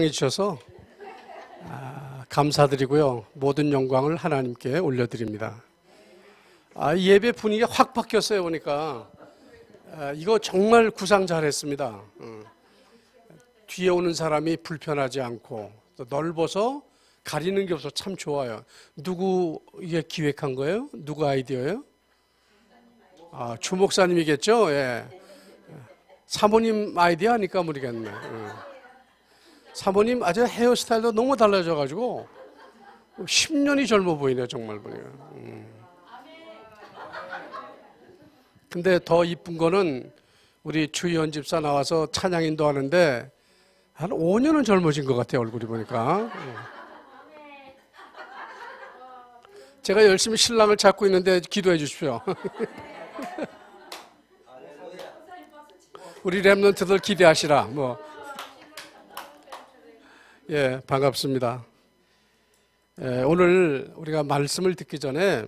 해주셔서 감사드리고요. 모든 영광을 하나님께 올려드립니다. 이 예배 분위기가 확 바뀌었어요. 보니까 이거 정말 구상 잘했습니다. 뒤에 오는 사람이 불편하지 않고 또 넓어서 가리는 게 없어서 참 좋아요. 누구 이게 기획한 거예요? 누구 아이디어예요? 주 목사님이겠죠? 예. 사모님 아이디어 아닐까 모르겠네. 사모님 아주 헤어스타일도 너무 달라져가지고 10년이 젊어 보이네요. 정말 보니까. 근데 더 이쁜 거는 우리 주희연 집사 나와서 찬양 인도하는데 한 5년은 젊어진 것 같아요. 얼굴이 보니까. 제가 열심히 신랑을 찾고 있는데 기도해 주십시오. 우리 랩런트들 기대하시라. 예, 반갑습니다. 오늘 우리가 말씀을 듣기 전에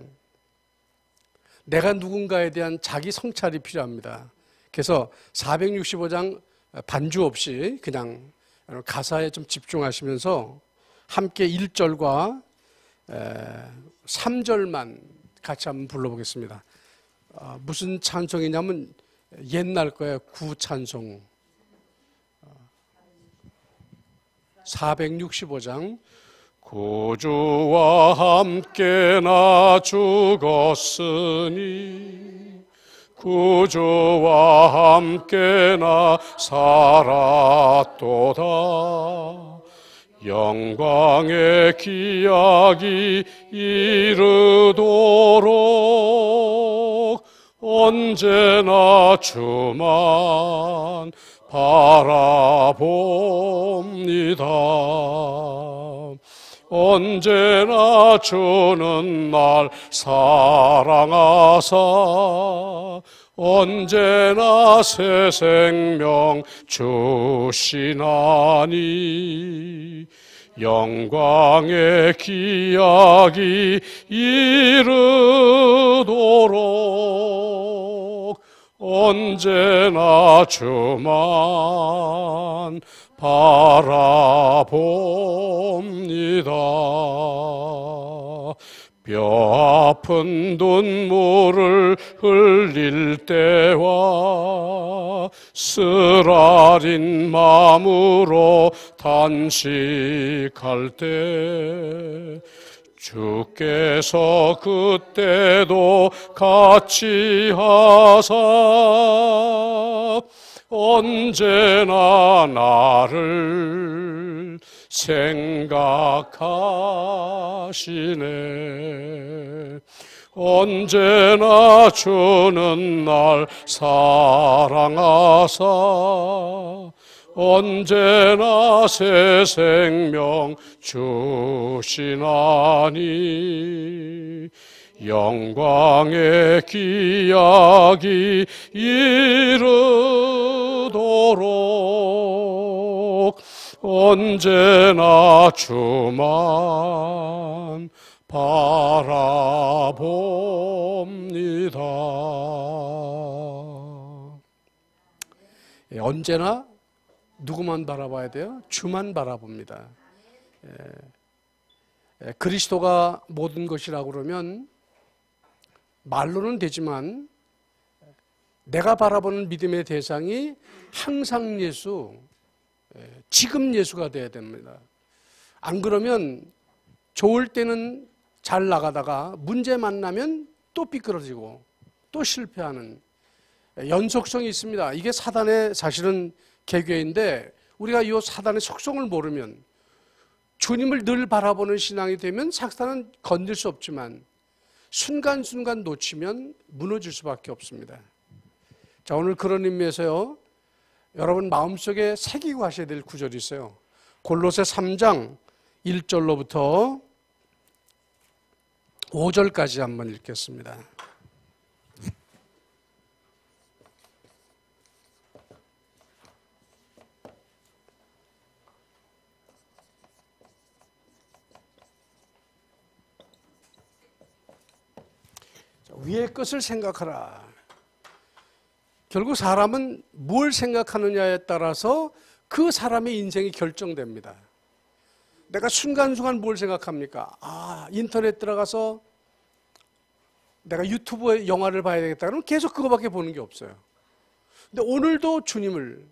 내가 누군가에 대한 자기 성찰이 필요합니다. 그래서 465장 반주 없이 그냥 가사에 좀 집중하시면서 함께 1절과 3절만 같이 한번 불러보겠습니다. 무슨 찬송이냐면 옛날 거예요. 구찬송 465장. 구주와 함께 나 죽었으니 구주와 함께 나 살았도다. 영광의 기약이 이르도록 언제나 주만 바라봅니다. 언제나 주는 날 사랑하사 언제나 새 생명 주시나니 영광의 기약이 이르도록 언제나 주만 바라봅니다. 뼈 아픈 눈물을 흘릴 때와 쓰라린 마음으로 단식할 때 주께서 그때도 같이 하사 언제나 나를 생각하시네. 언제나 주는 날 사랑하사 언제나 새 생명 주시나니 영광의 기약이 이르도록 언제나 주만 바라봅니다. 언제나 누구만 바라봐야 돼요? 주만 바라봅니다. 그리스도가 모든 것이라고 그러면 말로는 되지만 내가 바라보는 믿음의 대상이 항상 예수, 지금 예수가 돼야 됩니다. 안 그러면 좋을 때는 잘 나가다가 문제 만나면 또 삐뚤어지고 또 실패하는 연속성이 있습니다. 이게 사단의 사실은 계교인데 우리가 이 사단의 속성을 모르면 주님을 늘 바라보는 신앙이 되면 사단은 건들 수 없지만 순간순간 놓치면 무너질 수밖에 없습니다. 자, 오늘 그런 의미에서요, 여러분 마음속에 새기고 하셔야 될 구절이 있어요. 골로새 3장 1절로부터 5절까지 한번 읽겠습니다. 위의 것을 생각하라. 결국 사람은 뭘 생각하느냐에 따라서 그 사람의 인생이 결정됩니다. 내가 순간순간 뭘 생각합니까? 인터넷 들어가서 내가 유튜브에 영화를 봐야 되겠다. 그러면 계속 그거밖에 보는 게 없어요. 근데 오늘도 주님을,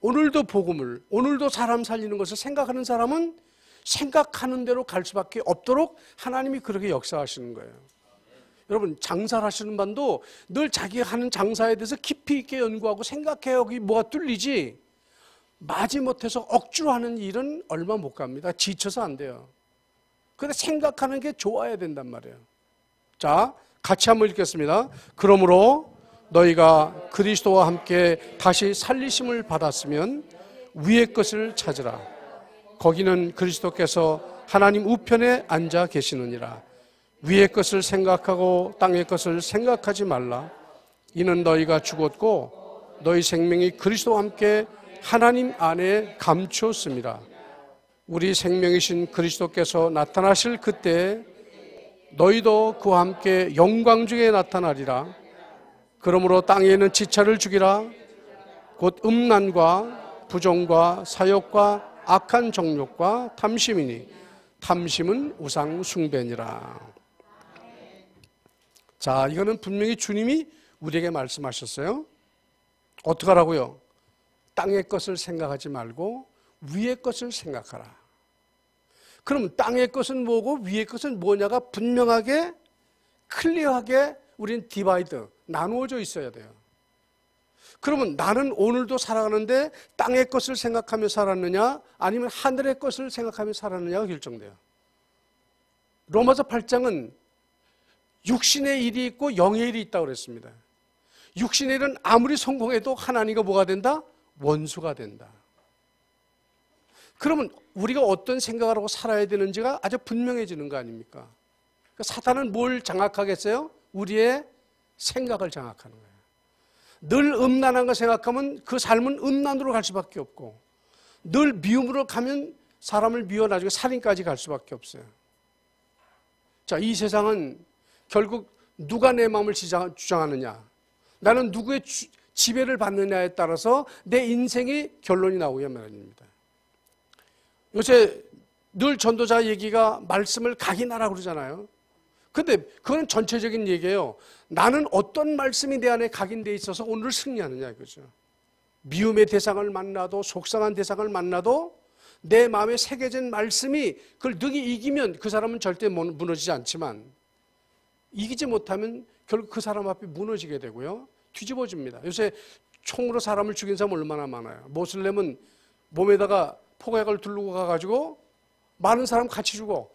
오늘도 복음을, 오늘도 사람 살리는 것을 생각하는 사람은 생각하는 대로 갈 수밖에 없도록 하나님이 그렇게 역사하시는 거예요. 여러분, 장사를 하시는 분도 늘 자기가 하는 장사에 대해서 깊이 있게 연구하고 생각해야 여기 뭐가 뚫리지, 마지못해서 억지로 하는 일은 얼마 못 갑니다. 지쳐서 안 돼요. 근데 생각하는 게 좋아야 된단 말이에요. 자, 같이 한번 읽겠습니다. 그러므로 너희가 그리스도와 함께 다시 살리심을 받았으면 위의 것을 찾으라. 거기는 그리스도께서 하나님 우편에 앉아 계시느니라. 위의 것을 생각하고 땅의 것을 생각하지 말라. 이는 너희가 죽었고 너희 생명이 그리스도와 함께 하나님 안에 감추었습니다. 우리 생명이신 그리스도께서 나타나실 그때 너희도 그와 함께 영광 중에 나타나리라. 그러므로 땅에 있는 지체를 죽이라. 곧 음란과 부정과 사욕과 악한 정욕과 탐심이니 탐심은 우상 숭배니라. 자, 이거는 분명히 주님이 우리에게 말씀하셨어요. 어떻게 하라고요? 땅의 것을 생각하지 말고 위의 것을 생각하라. 그럼 땅의 것은 뭐고 위의 것은 뭐냐가 분명하게 클리어하게 우린 디바이드, 나누어져 있어야 돼요. 그러면 나는 오늘도 살아가는데 땅의 것을 생각하며 살았느냐 아니면 하늘의 것을 생각하며 살았느냐가 결정돼요. 로마서 8장은 육신의 일이 있고 영의 일이 있다고 그랬습니다. 육신의 일은 아무리 성공해도 하나님과 뭐가 된다? 원수가 된다. 그러면 우리가 어떤 생각을 하고 살아야 되는지가 아주 분명해지는 거 아닙니까? 사탄은 뭘 장악하겠어요? 우리의 생각을 장악하는 거예요. 늘 음란한 거 생각하면 그 삶은 음란으로 갈 수밖에 없고, 늘 미움으로 가면 사람을 미워 나중에 살인까지 갈 수밖에 없어요. 자, 이 세상은 결국 누가 내 마음을 주장하느냐, 나는 누구의 지배를 받느냐에 따라서 내 인생의 결론이 나오게 마련입니다. 요새 늘 전도자 얘기가 말씀을 각인하라고 그러잖아요. 근데 그건 전체적인 얘기예요. 나는 어떤 말씀이 내 안에 각인되어 있어서 오늘 승리하느냐 이거죠. 미움의 대상을 만나도 속상한 대상을 만나도 내 마음에 새겨진 말씀이 그걸 능히 이기면 그 사람은 절대 무너지지 않지만, 이기지 못하면 결국 그 사람 앞에 무너지게 되고요. 뒤집어집니다. 요새 총으로 사람을 죽인 사람 얼마나 많아요. 모슬렘은 몸에다가 포획을 두르고 가가지고 많은 사람 같이 죽어.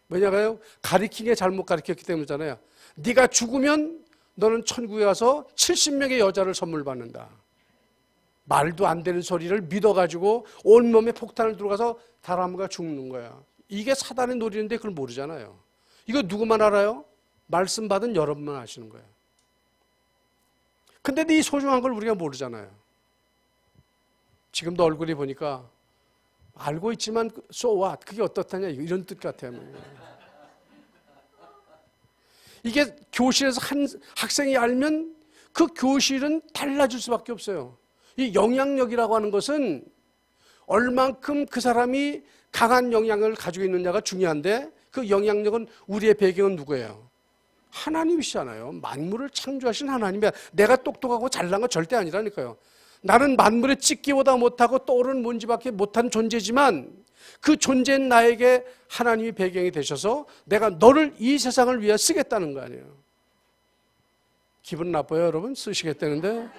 왜냐하면 가리킨 게 잘못 가르쳤기 때문이잖아요. 네가 죽으면 너는 천국에 가서 70명의 여자를 선물 받는다. 말도 안 되는 소리를 믿어가지고 온몸에 폭탄을 들어가서 사람과 죽는 거야. 이게 사단의 놀이인데 그걸 모르잖아요. 이거 누구만 알아요? 말씀 받은 여러분만 아시는 거예요. 근데 이 소중한 걸 우리가 모르잖아요. 지금도 얼굴이 보니까 알고 있지만 so what? 그게 어떻다냐 이런 뜻 같아요. 이게 교실에서 한 학생이 알면 그 교실은 달라질 수밖에 없어요. 이 영향력이라고 하는 것은 얼만큼 그 사람이 강한 영향을 가지고 있느냐가 중요한데, 그 영향력은 우리의 배경은 누구예요? 하나님이시잖아요. 만물을 창조하신 하나님이야. 내가 똑똑하고 잘난 건 절대 아니라니까요. 나는 만물의 찍기보다 못하고 떠오르는 먼지밖에 못한 존재지만 그 존재인 나에게 하나님이 배경이 되셔서 내가 너를 이 세상을 위해 쓰겠다는 거 아니에요. 기분 나빠요, 여러분? 쓰시겠다는데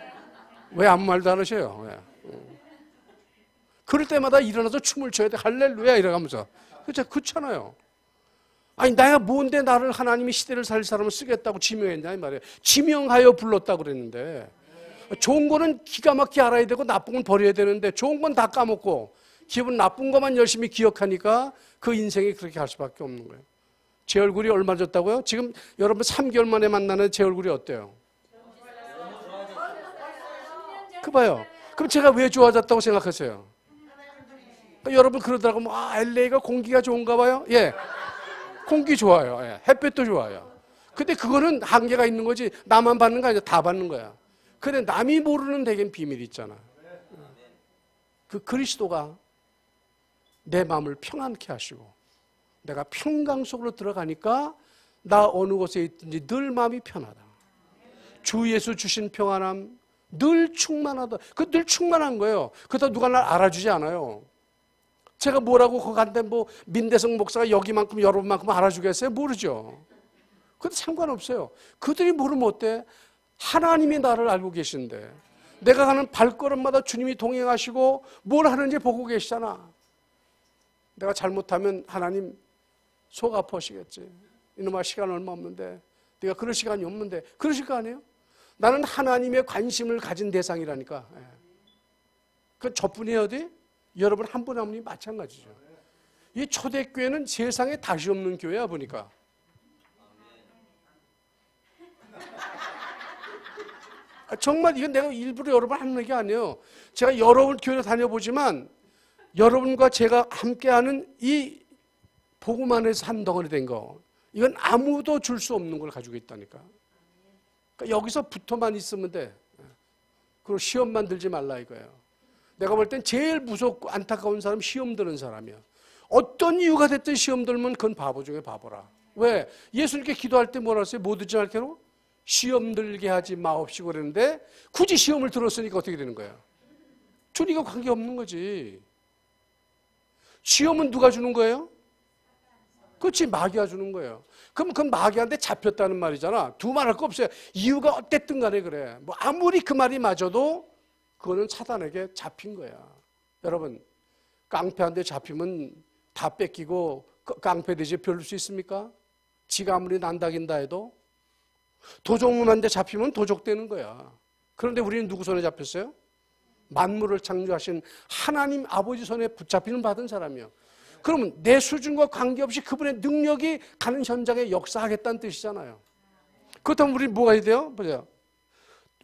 왜 아무 말도 안 하셔요? 왜? 그럴 때마다 일어나서 춤을 춰야 돼. 할렐루야 이러면서. 그렇잖아요. 아니 내가 뭔데 나를 하나님이 시대를 살릴 사람을 쓰겠다고 지명했냐 이 말이에요. 지명하여 불렀다고 그랬는데, 좋은 거는 기가 막히게 알아야 되고 나쁜 건 버려야 되는데 좋은 건 다 까먹고 기분 나쁜 것만 열심히 기억하니까 그 인생이 그렇게 할 수밖에 없는 거예요. 제 얼굴이 얼마 졌다고요? 지금 여러분 3개월 만에 만나는 제 얼굴이 어때요? 그 봐요. 그럼 제가 왜 좋아졌다고 생각하세요? 여러분 그러더라고, LA가 공기가 좋은가 봐요? 예. 공기 좋아요. 예. 햇볕도 좋아요. 근데 그거는 한계가 있는 거지, 나만 받는 거 아니야. 다 받는 거야. 근데 남이 모르는 대개는 비밀이 있잖아. 그 그리스도가 내 마음을 평안케 하시고 내가 평강 속으로 들어가니까 나 어느 곳에 있든지 늘 마음이 편하다. 주 예수 주신 평안함 늘 충만하다. 그 늘 충만한 거예요. 그렇다고 누가 날 알아주지 않아요. 제가 뭐라고 거기 갔는데 뭐 민대성 목사가 여기만큼 여러분만큼 알아주겠어요? 모르죠. 그것도 상관없어요. 그들이 모르면 어때? 하나님이 나를 알고 계신데 내가 가는 발걸음마다 주님이 동행하시고 뭘 하는지 보고 계시잖아. 내가 잘못하면 하나님 속 아파하시겠지. 이놈아 시간 얼마 없는데 네가 그럴 시간이 없는데 그러실 거 아니에요? 나는 하나님의 관심을 가진 대상이라니까. 그 저뿐이 어디? 여러분 한 분 한 분이 마찬가지죠. 이 초대교회는 세상에 다시 없는 교회야 보니까. 정말 이건 내가 일부러 여러분 하는 얘기 아니에요. 제가 여러분 교회를 다녀보지만 여러분과 제가 함께하는 이 복음 안에서 한 덩어리 된 거, 이건 아무도 줄 수 없는 걸 가지고 있다니까. 그러니까 여기서 붙어만 있으면 돼. 그리고 시험만 들지 말라 이거예요. 내가 볼 땐 제일 무섭고 안타까운 사람 시험 드는 사람이야. 어떤 이유가 됐든 시험 들면 그건 바보 중에 바보라. 왜? 예수님께 기도할 때 뭐라 했어요? 못 듣지 않게로 시험 들게 하지 마옵시고 그랬는데 굳이 시험을 들었으니까 어떻게 되는 거야? 주님과 관계없는 거지. 시험은 누가 주는 거예요? 그렇지, 마귀가 주는 거예요. 그럼 그 마귀한테 잡혔다는 말이잖아. 두말할 거 없어요. 이유가 어땠든 간에 그래. 뭐 아무리 그 말이 맞아도 그거는 사단에게 잡힌 거야. 여러분, 깡패한테 잡히면 다 뺏기고 깡패 되지 별로 수 있습니까? 지가 아무리 난다긴다 해도. 도적놈한테 잡히면 도적되는 거야. 그런데 우리는 누구 손에 잡혔어요? 만물을 창조하신 하나님 아버지 손에 붙잡히는 받은 사람이요. 그러면 내 수준과 관계없이 그분의 능력이 가는 현장에 역사하겠다는 뜻이잖아요. 그렇다면 우리는 뭐가 해야 돼요? 보세요.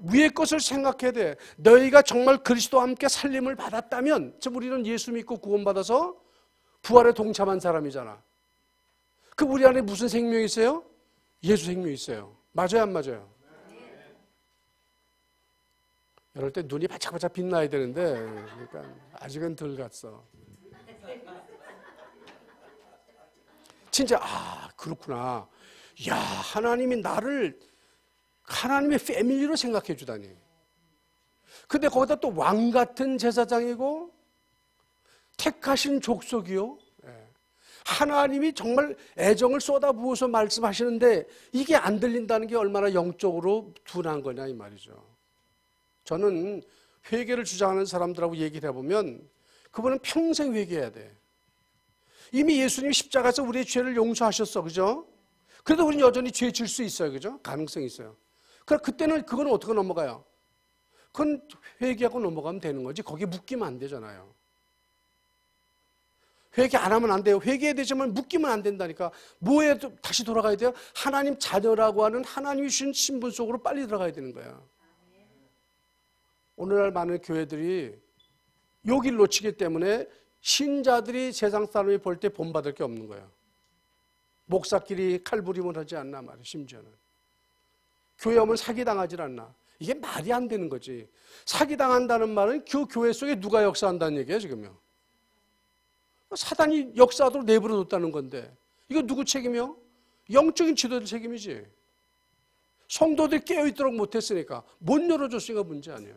위의 것을 생각해야 돼. 너희가 정말 그리스도와 함께 살림을 받았다면, 즉 우리는 예수 믿고 구원받아서 부활에 동참한 사람이잖아. 그 우리 안에 무슨 생명이 있어요? 예수 생명이 있어요. 맞아요, 안 맞아요? 이럴 때 눈이 바짝바짝 빛나야 되는데 그러니까 아직은 덜 갔어. 진짜 그렇구나. 야, 하나님이 나를 하나님의 패밀리로 생각해 주다니. 근데 거기다 또 왕 같은 제사장이고 택하신 족속이요. 하나님이 정말 애정을 쏟아부어서 말씀하시는데 이게 안 들린다는 게 얼마나 영적으로 둔한 거냐 이 말이죠. 저는 회개를 주장하는 사람들하고 얘기를 해보면 그분은 평생 회개해야 돼. 이미 예수님이 십자가에서 우리의 죄를 용서하셨어, 그죠? 그래도 우리는 여전히 죄 질 수 있어요, 그죠? 가능성이 있어요. 그럼 그때는 그건 어떻게 넘어가요? 그건 회개하고 넘어가면 되는 거지 거기에 묶이면 안 되잖아요. 회개 안 하면 안 돼요. 회개해야 되지만 묶이면 안 된다니까. 뭐에 다시 돌아가야 돼요? 하나님 자녀라고 하는 하나님이 주신 신분 속으로 빨리 들어가야 되는 거야. 오늘날 많은 교회들이 여길 놓치기 때문에 신자들이 세상 사람이 볼 때 본받을 게 없는 거예요. 목사끼리 칼부림을 하지 않나 말이에요. 심지어는 교회 오면 사기당하지 않나. 이게 말이 안 되는 거지. 사기당한다는 말은 그 교회 속에 누가 역사한다는 얘기예요 지금요. 사단이 역사하도록 내버려뒀다는 건데 이거 누구 책임이요? 영적인 지도자들 책임이지. 성도들이 깨어있도록 못했으니까 못 열어줬으니까 문제 아니에요.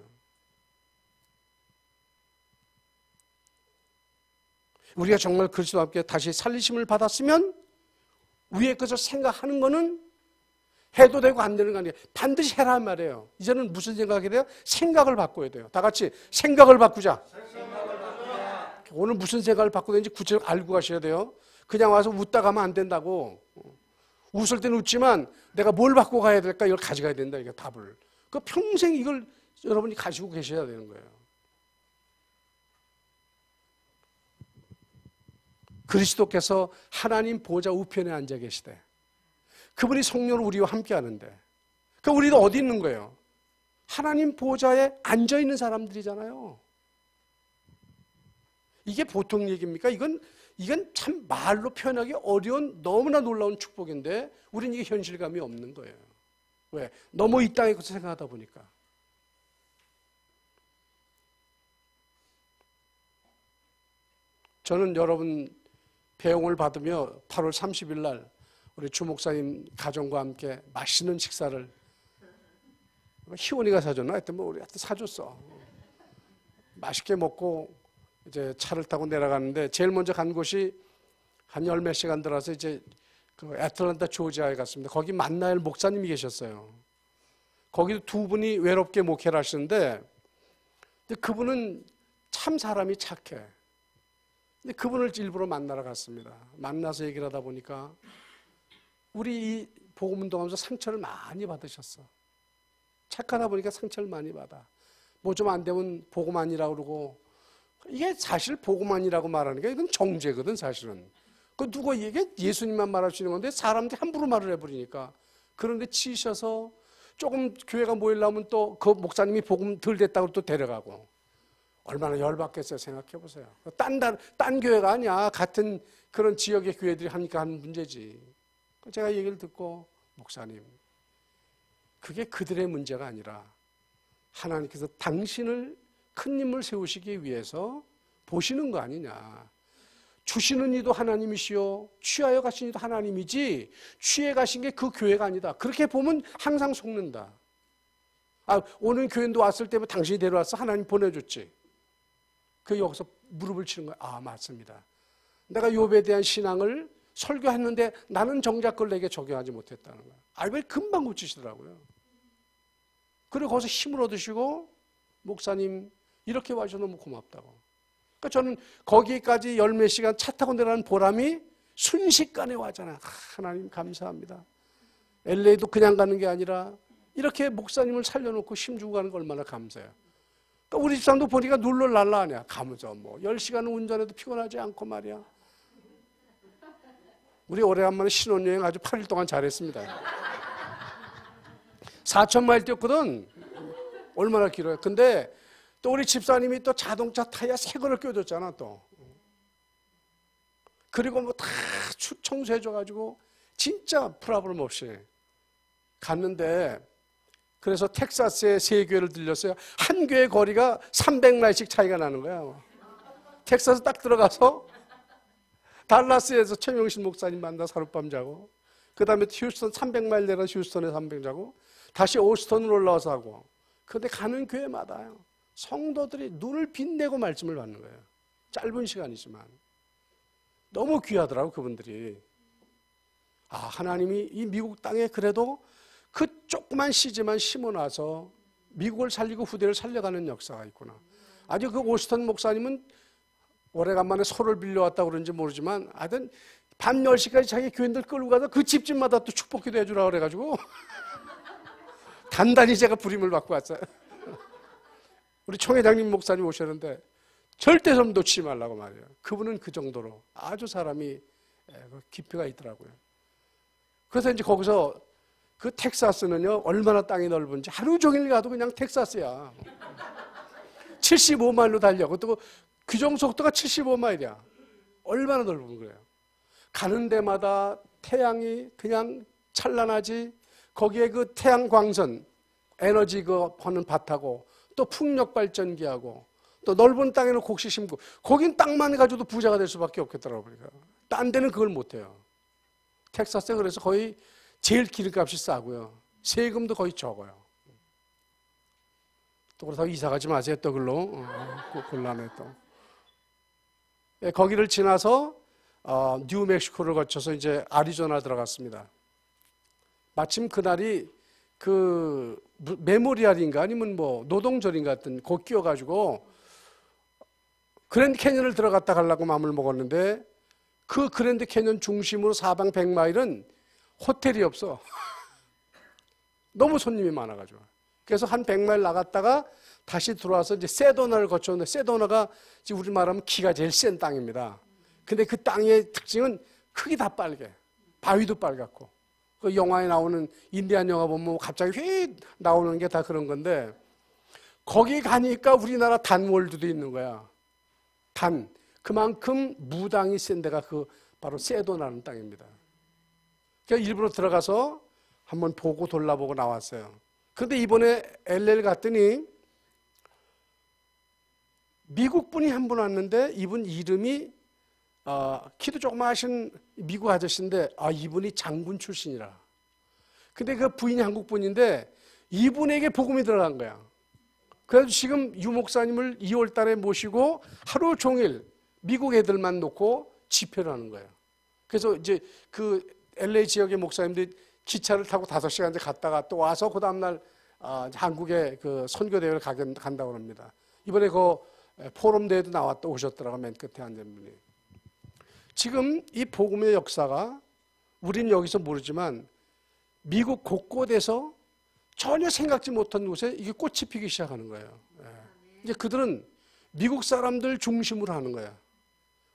우리가 정말 그리스도와 함께 다시 살리심을 받았으면 위의 것을 생각하는 거는 해도 되고 안 되는 거 아니에요. 반드시 해란 말이에요. 이제는 무슨 생각이 돼요? 생각을 바꿔야 돼요. 다 같이 생각을 바꾸자. 오늘 무슨 생각을 바꿔야 되는지 구체적으로 알고 가셔야 돼요. 그냥 와서 웃다 가면 안 된다고. 웃을 때는 웃지만 내가 뭘 바꿔 가야 될까 이걸 가져가야 된다. 이게 답을. 그 평생 이걸 여러분이 가지고 계셔야 되는 거예요. 그리스도께서 하나님 보좌 우편에 앉아 계시되 그분이 성령으로 우리와 함께 하는데 그 우리도 어디 있는 거예요? 하나님 보좌에 앉아 있는 사람들이잖아요. 이게 보통 얘기입니까? 이건 참 말로 표현하기 어려운 너무나 놀라운 축복인데 우리는 이게 현실감이 없는 거예요. 왜? 너무 이 땅에 것을 생각하다 보니까. 저는 여러분 배웅을 받으며 8월 30일 날 우리 주 목사님 가정과 함께 맛있는 식사를 희원이가 사줬나? 하여튼 뭐 우리한테 사줬어. 맛있게 먹고 이제 차를 타고 내려갔는데 제일 먼저 간 곳이 한 열 몇 시간 들어서 이제 그 애틀랜타 조지아에 갔습니다. 거기 만나엘 목사님이 계셨어요. 거기도 두 분이 외롭게 목회를 하시는데 근데 그분은 참 사람이 착해. 근데 그분을 일부러 만나러 갔습니다. 만나서 얘기를 하다 보니까 우리 이 복음운동하면서 상처를 많이 받으셨어. 착하다 보니까 상처를 많이 받아. 뭐 좀 안 되면 복음 아니라고 그러고 이게 사실 복음 아니라고 말하는 게 이건 정죄거든 사실은. 그 누가 이게 예수님만 말할 수 있는 건데 사람들이 함부로 말을 해버리니까 그런데 치셔서 조금 교회가 모이려면 또 그 목사님이 복음 덜 됐다고 또 데려가고 얼마나 열받겠어요. 생각해 보세요. 딴 교회가 아니야. 같은 그런 지역의 교회들이 하니까 하는 문제지. 제가 얘기를 듣고 목사님 그게 그들의 문제가 아니라 하나님께서 당신을 큰 님을 세우시기 위해서 보시는 거 아니냐. 주시는 이도 하나님이시요 취하여 가신 이도 하나님이지 취해 가신 게 그 교회가 아니다. 그렇게 보면 항상 속는다. 오늘 교인도 왔을 때면 당신이 데려왔어. 하나님 보내줬지. 그 여기서 무릎을 치는 거야. 맞습니다. 내가 욥에 대한 신앙을 설교했는데 나는 정작 그걸 내게 적용하지 못했다는 거야. 왜 금방 고치시더라고요. 그리고 거기서 힘을 얻으시고 목사님 이렇게 와주셔서 너무 고맙다고. 그러니까 저는 거기까지 열 몇 시간 차 타고 내려가는 보람이 순식간에 와잖아요. 하나님 감사합니다. LA도 그냥 가는 게 아니라 이렇게 목사님을 살려놓고 힘주고 가는 거 얼마나 감사해요. 그러니까 우리 집사람도 보니까 눌러날라 하냐. 가면서 뭐 10시간은 운전해도 피곤하지 않고 말이야. 우리 오래간만에 신혼여행 아주 8일 동안 잘했습니다. 4,000마일 뛰었거든. 얼마나 길어요. 근데 또 우리 집사님이 또 자동차 타이어 새 거를 껴줬잖아 또. 그리고 뭐 다 청소해줘가지고 진짜 프라블럼 없이 갔는데 그래서 텍사스에 세 교회를 들렸어요. 한 교회 거리가 300마일씩 차이가 나는 거야. 텍사스 딱 들어가서 달라스에서 최명신 목사님 만나서 하룻밤 자고 그 다음에 휴스턴 300마일 내려 휴스턴에서 300 자고 다시 오스턴으로 올라와서 하고 그런데 가는 교회마다요. 성도들이 눈을 빛내고 말씀을 받는 거예요. 짧은 시간이지만. 너무 귀하더라고 그분들이. 하나님이 이 미국 땅에 그래도 그 조그만 씨지만 심어놔서 미국을 살리고 후대를 살려가는 역사가 있구나. 아주 그 오스턴 목사님은 오래간만에 소를 빌려왔다고 그런지 모르지만 하여튼 밤 10시까지 자기 교인들 끌고 가서 그 집집마다 또 축복기도 해주라고 그래가지고 단단히 제가 부림을 받고 왔어요. 우리 총회장님 목사님 오셨는데 절대 좀 놓치지 말라고 말이에요. 그분은 그 정도로 아주 사람이 깊이가 있더라고요. 그래서 이제 거기서 그 텍사스는요 얼마나 땅이 넓은지 하루 종일 가도 그냥 텍사스야. 75마일로 달려. 그것도 규정 속도가 75마일이야. 얼마나 넓은 거예요. 가는 데마다 태양이 그냥 찬란하지. 거기에 그 태양 광선 에너지 그 하는 밭하고 또 풍력 발전기하고 또 넓은 땅에는 곡식 심고 거긴 땅만 가지고도 부자가 될 수밖에 없겠더라고요. 딴 데는 그걸 못해요. 텍사스에 그래서 거의 제일 기름값이 싸고요. 세금도 거의 적어요. 또 그렇다고 이사 가지 마세요. 또 글로 곤란해 또. 예, 거기를 지나서 뉴멕시코를 거쳐서 이제 아리조나 들어갔습니다. 마침 그날이 그 메모리얼인가 아니면 뭐 노동절인가 같은 거 끼어가지고 그랜드 캐년을 들어갔다 가려고 마음을 먹었는데 그 그랜드 캐년 중심으로 사방 100마일은 호텔이 없어. 너무 손님이 많아가지고. 그래서 한 100마일 나갔다가 다시 들어와서 이제 세도나를 거쳤는데 세도나가 지금 우리 말하면 기가 제일 센 땅입니다. 근데 그 땅의 특징은 흙이 다 빨개. 바위도 빨갛고. 그 영화에 나오는 인디안 영화 보면 갑자기 휙 나오는 게 다 그런 건데 거기 가니까 우리나라 단월드도 있는 거야. 그만큼 무당이 센 데가 그 바로 세도나는 땅입니다. 그러니까 일부러 들어가서 한번 보고 돌아보고 나왔어요. 그런데 이번에 LA를 갔더니 미국 분이 한 분 왔는데 이분 이름이 키도 조그마하신 미국 아저씨인데 이분이 장군 출신이라. 근데 그 부인이 한국 분인데 이분에게 복음이 들어간 거야. 그래서 지금 유 목사님을 2월 달에 모시고 하루 종일 미국 애들만 놓고 집회를 하는 거예요. 그래서 이제 그 LA 지역의 목사님들이 기차를 타고 5시간 갔다가 또 와서 그 다음날 한국에 그 선교대회를 간다고 합니다. 이번에 그 포럼 대회도 오셨더라고, 맨 끝에 앉은 분이. 지금 이 복음의 역사가 우리는 여기서 모르지만 미국 곳곳에서 전혀 생각지 못한 곳에 이게 꽃이 피기 시작하는 거예요. 이제 그들은 미국 사람들 중심으로 하는 거야.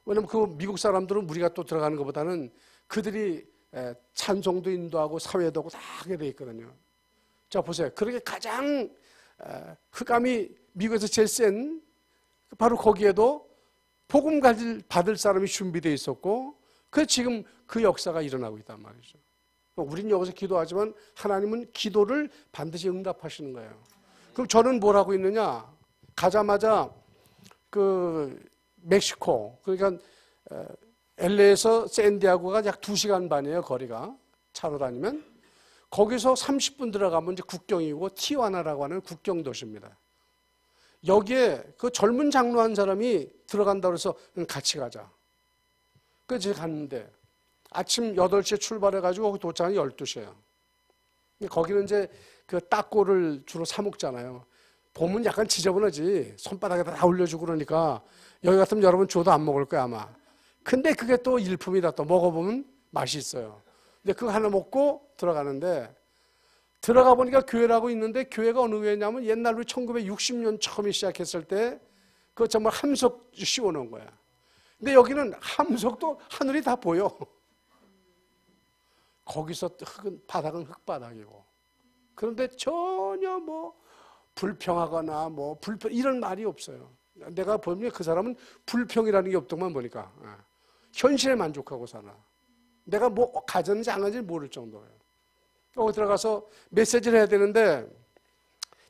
왜냐면 그 미국 사람들은 우리가 또 들어가는 것보다는 그들이 찬송도 인도하고 사회도 하고 다 하게 돼 있거든요. 자, 보세요. 그렇게 가장 흑암이 미국에서 제일 센 바로 거기에도 복음 받을 사람이 준비되어 있었고, 그 지금 그 역사가 일어나고 있단 말이죠. 우린 여기서 기도하지만 하나님은 기도를 반드시 응답하시는 거예요. 그럼 저는 뭘 하고 있느냐? 가자마자 그 멕시코, 그러니까 LA에서 샌디아고가 약 2시간 반이에요, 거리가. 차로 다니면. 거기서 30분 들어가면 이제 국경이고 티와나라고 하는 국경 도시입니다. 여기에 그 젊은 장로 한 사람이 들어간다고 해서 같이 가자. 그래서 제가 갔는데 아침 8시에 출발해가지고 거기 도착하니 12시에요. 거기는 이제 그 따꼬를 주로 사 먹잖아요. 보면 약간 지저분하지. 손바닥에다 다 올려주고 그러니까 여기 같으면 여러분 줘도 안 먹을 거야, 아마. 근데 그게 또 일품이다. 또 먹어보면 맛이 있어요. 근데 그거 하나 먹고 들어가는데, 들어가 보니까 교회라고 있는데 교회가 어느 교회냐면 옛날로 1960년 처음에 시작했을 때 그 정말 함석 씌워놓은 거야. 근데 여기는 함석도 하늘이 다 보여. 거기서 바닥은 흙바닥이고. 그런데 전혀 뭐 불평하거나 뭐 불평 이런 말이 없어요. 내가 보면 그 사람은 불평이라는 게 없더만 보니까 현실에 만족하고 사나. 내가 뭐 가졌는지 안 가졌는지 모를 정도예요. 거기 들어가서 메시지를 해야 되는데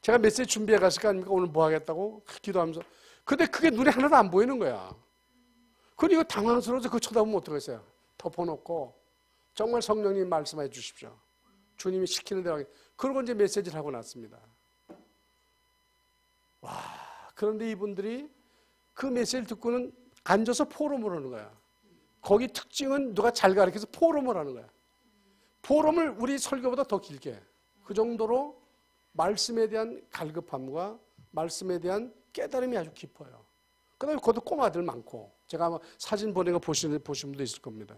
제가 메시지 준비해 갔을 거 아닙니까? 오늘 뭐 하겠다고 기도하면서. 근데 그게 눈에 하나도 안 보이는 거야. 그리고 당황스러워서 그거 쳐다보면 어떡하겠어요? 덮어놓고 정말 성령님 말씀해 주십시오. 주님이 시키는 대로 하겠다. 그러고 이제 메시지를 하고 났습니다. 와, 그런데 이분들이 그 메시지를 듣고는 앉아서 포럼을 하는 거야. 거기 특징은 누가 잘 가르쳐서 포럼을 하는 거야. 포럼을 우리 설교보다 더 길게. 그 정도로 말씀에 대한 갈급함과 말씀에 대한 깨달음이 아주 깊어요. 그 다음에 거기도 꼬마들 많고, 제가 아마 사진 보낸 거 보신 분도 있을 겁니다.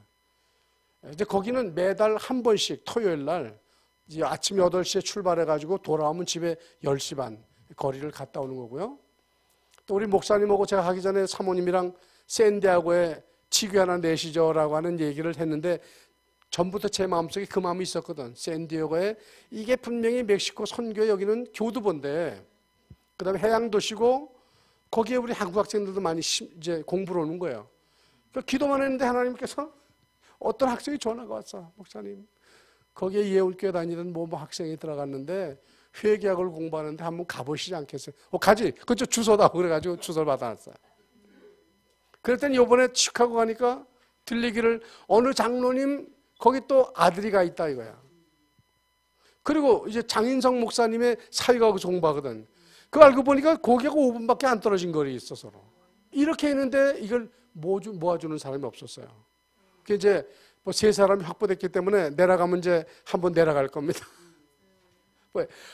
이제 거기는 매달 한 번씩 토요일 날 이제 아침 8시에 출발해가지고 돌아오면 집에 10시 반 거리를 갔다 오는 거고요. 또 우리 목사님하고 제가 하기 전에 사모님이랑 샌디아고에 지교 하나 내시죠라고 하는 얘기를 했는데 전부터 제 마음속에 그 마음이 있었거든. 샌디에고에 이게 분명히 멕시코 선교에 여기는 교두보인데, 그 다음에 해양도시고 거기에 우리 한국 학생들도 많이 이제 공부를 오는 거예요. 기도만 했는데 하나님께서 어떤 학생이 전화가 왔어. 목사님, 거기에 예울교회 다니던 뭐 학생이 들어갔는데 회계학을 공부하는데 한번 가보시지 않겠어요? 가지. 그쪽 주소다. 그래가지고 주소를 받아놨어요. 그랬더니 요번에 시카고 가니까 들리기를 어느 장로님 거기 또 아들이 가 있다 이거야. 그리고 이제 장인성 목사님의 사위가 거기서 공부하거든. 그거 알고 보니까 거기가 5분밖에 안 떨어진 거리에 있어 서로. 이렇게 했는데 이걸 모아주는 사람이 없었어요. 그 이제 뭐 3사람이 확보됐기 때문에 내려가면 이제 한번 내려갈 겁니다.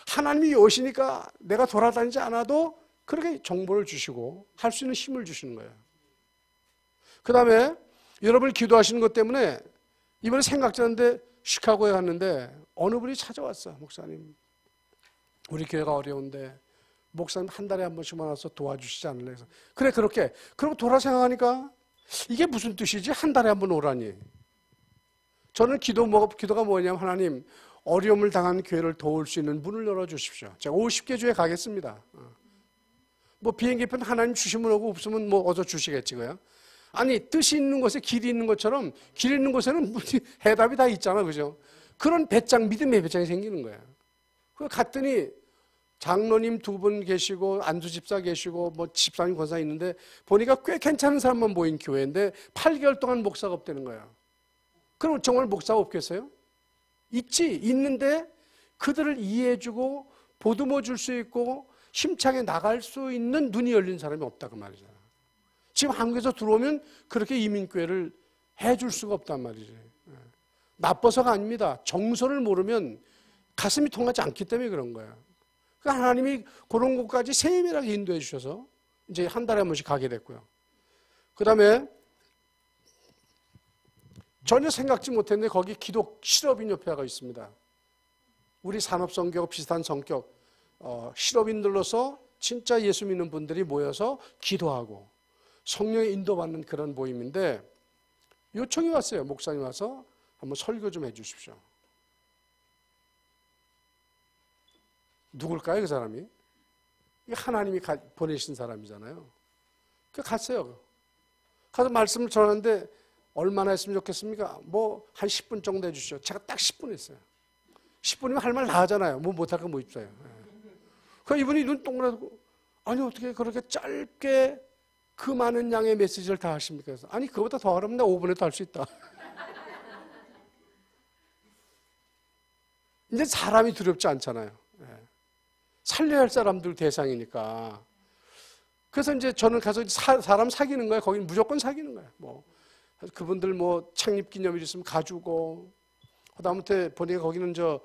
하나님이 오시니까 내가 돌아다니지 않아도 그렇게 정보를 주시고 할 수 있는 힘을 주시는 거예요. 그 다음에 여러분이 기도하시는 것 때문에 이번에 생각지않은데 시카고에 갔는데 어느 분이 찾아왔어. 목사님, 우리 교회가 어려운데 목사님 한 달에 한 번씩만 와서 도와주시지 않을래? 그래서 그래, 그렇게. 그리고 돌아 생각하니까 이게 무슨 뜻이지? 한 달에 한 번 오라니. 저는 기도가 뭐냐면, 하나님, 어려움을 당한 교회를 도울 수 있는 문을 열어주십시오. 제가 50개 주에 가겠습니다. 뭐 비행기편 하나님 주시면 오고 없으면 뭐 얻어 주시겠지, 그요? 아니, 뜻이 있는 곳에 길이 있는 것처럼 길 있는 곳에는 해답이 다 있잖아, 그죠? 그런 믿음의 배짱이 생기는 거예요. 그래서 갔더니 장로님 2분 계시고 안수 집사 계시고 뭐 집사님 권사 있는데 보니까 꽤 괜찮은 사람만 모인 교회인데 8개월 동안 목사가 없다는 거야. 그럼 정말 목사가 없겠어요? 있는데 그들을 이해해주고 보듬어 줄 수 있고 힘차게 나갈 수 있는 눈이 열린 사람이 없다 그 말이잖아. 지금 한국에서 들어오면 그렇게 이민교회를 해줄 수가 없단 말이지. 나빠서가 아닙니다. 정서를 모르면 가슴이 통하지 않기 때문에 그런 거야. 그러니까 하나님이 그런 곳까지 세밀하게 인도해 주셔서 이제 한 달에 한 번씩 가게 됐고요. 그 다음에 전혀 생각지 못했는데 거기 기독 실업인 협회가 있습니다. 우리 산업선교하고 비슷한 성격, 실업인들로서 진짜 예수 믿는 분들이 모여서 기도하고 성령의 인도받는 그런 모임인데 요청이 왔어요. 목사님 와서 한번 설교 좀 해 주십시오. 누굴까요, 그 사람이? 하나님이 보내신 사람이잖아요. 그 갔어요. 가서 말씀을 전하는데 얼마나 했으면 좋겠습니까? 뭐 한 10분 정도 해주시죠. 제가 딱 10분 했어요. 10분이면 할 말 다 하잖아요. 뭐 못할 거 뭐 있어요. 그 이분이 눈 동그랗고 아니 어떻게 그렇게 짧게 그 많은 양의 메시지를 다 하십니까? 그래서 아니 그거보다 더 하려면 나 5분에도 할 수 있다. 이제 사람이 두렵지 않잖아요. 살려야 할 사람들 대상이니까. 그래서 이제 저는 가서 사람 사귀는 거예요. 거기는 무조건 사귀는 거예요. 뭐 그분들 뭐 창립 기념일 있으면 가주고, 그다음부터 보니까 거기는 저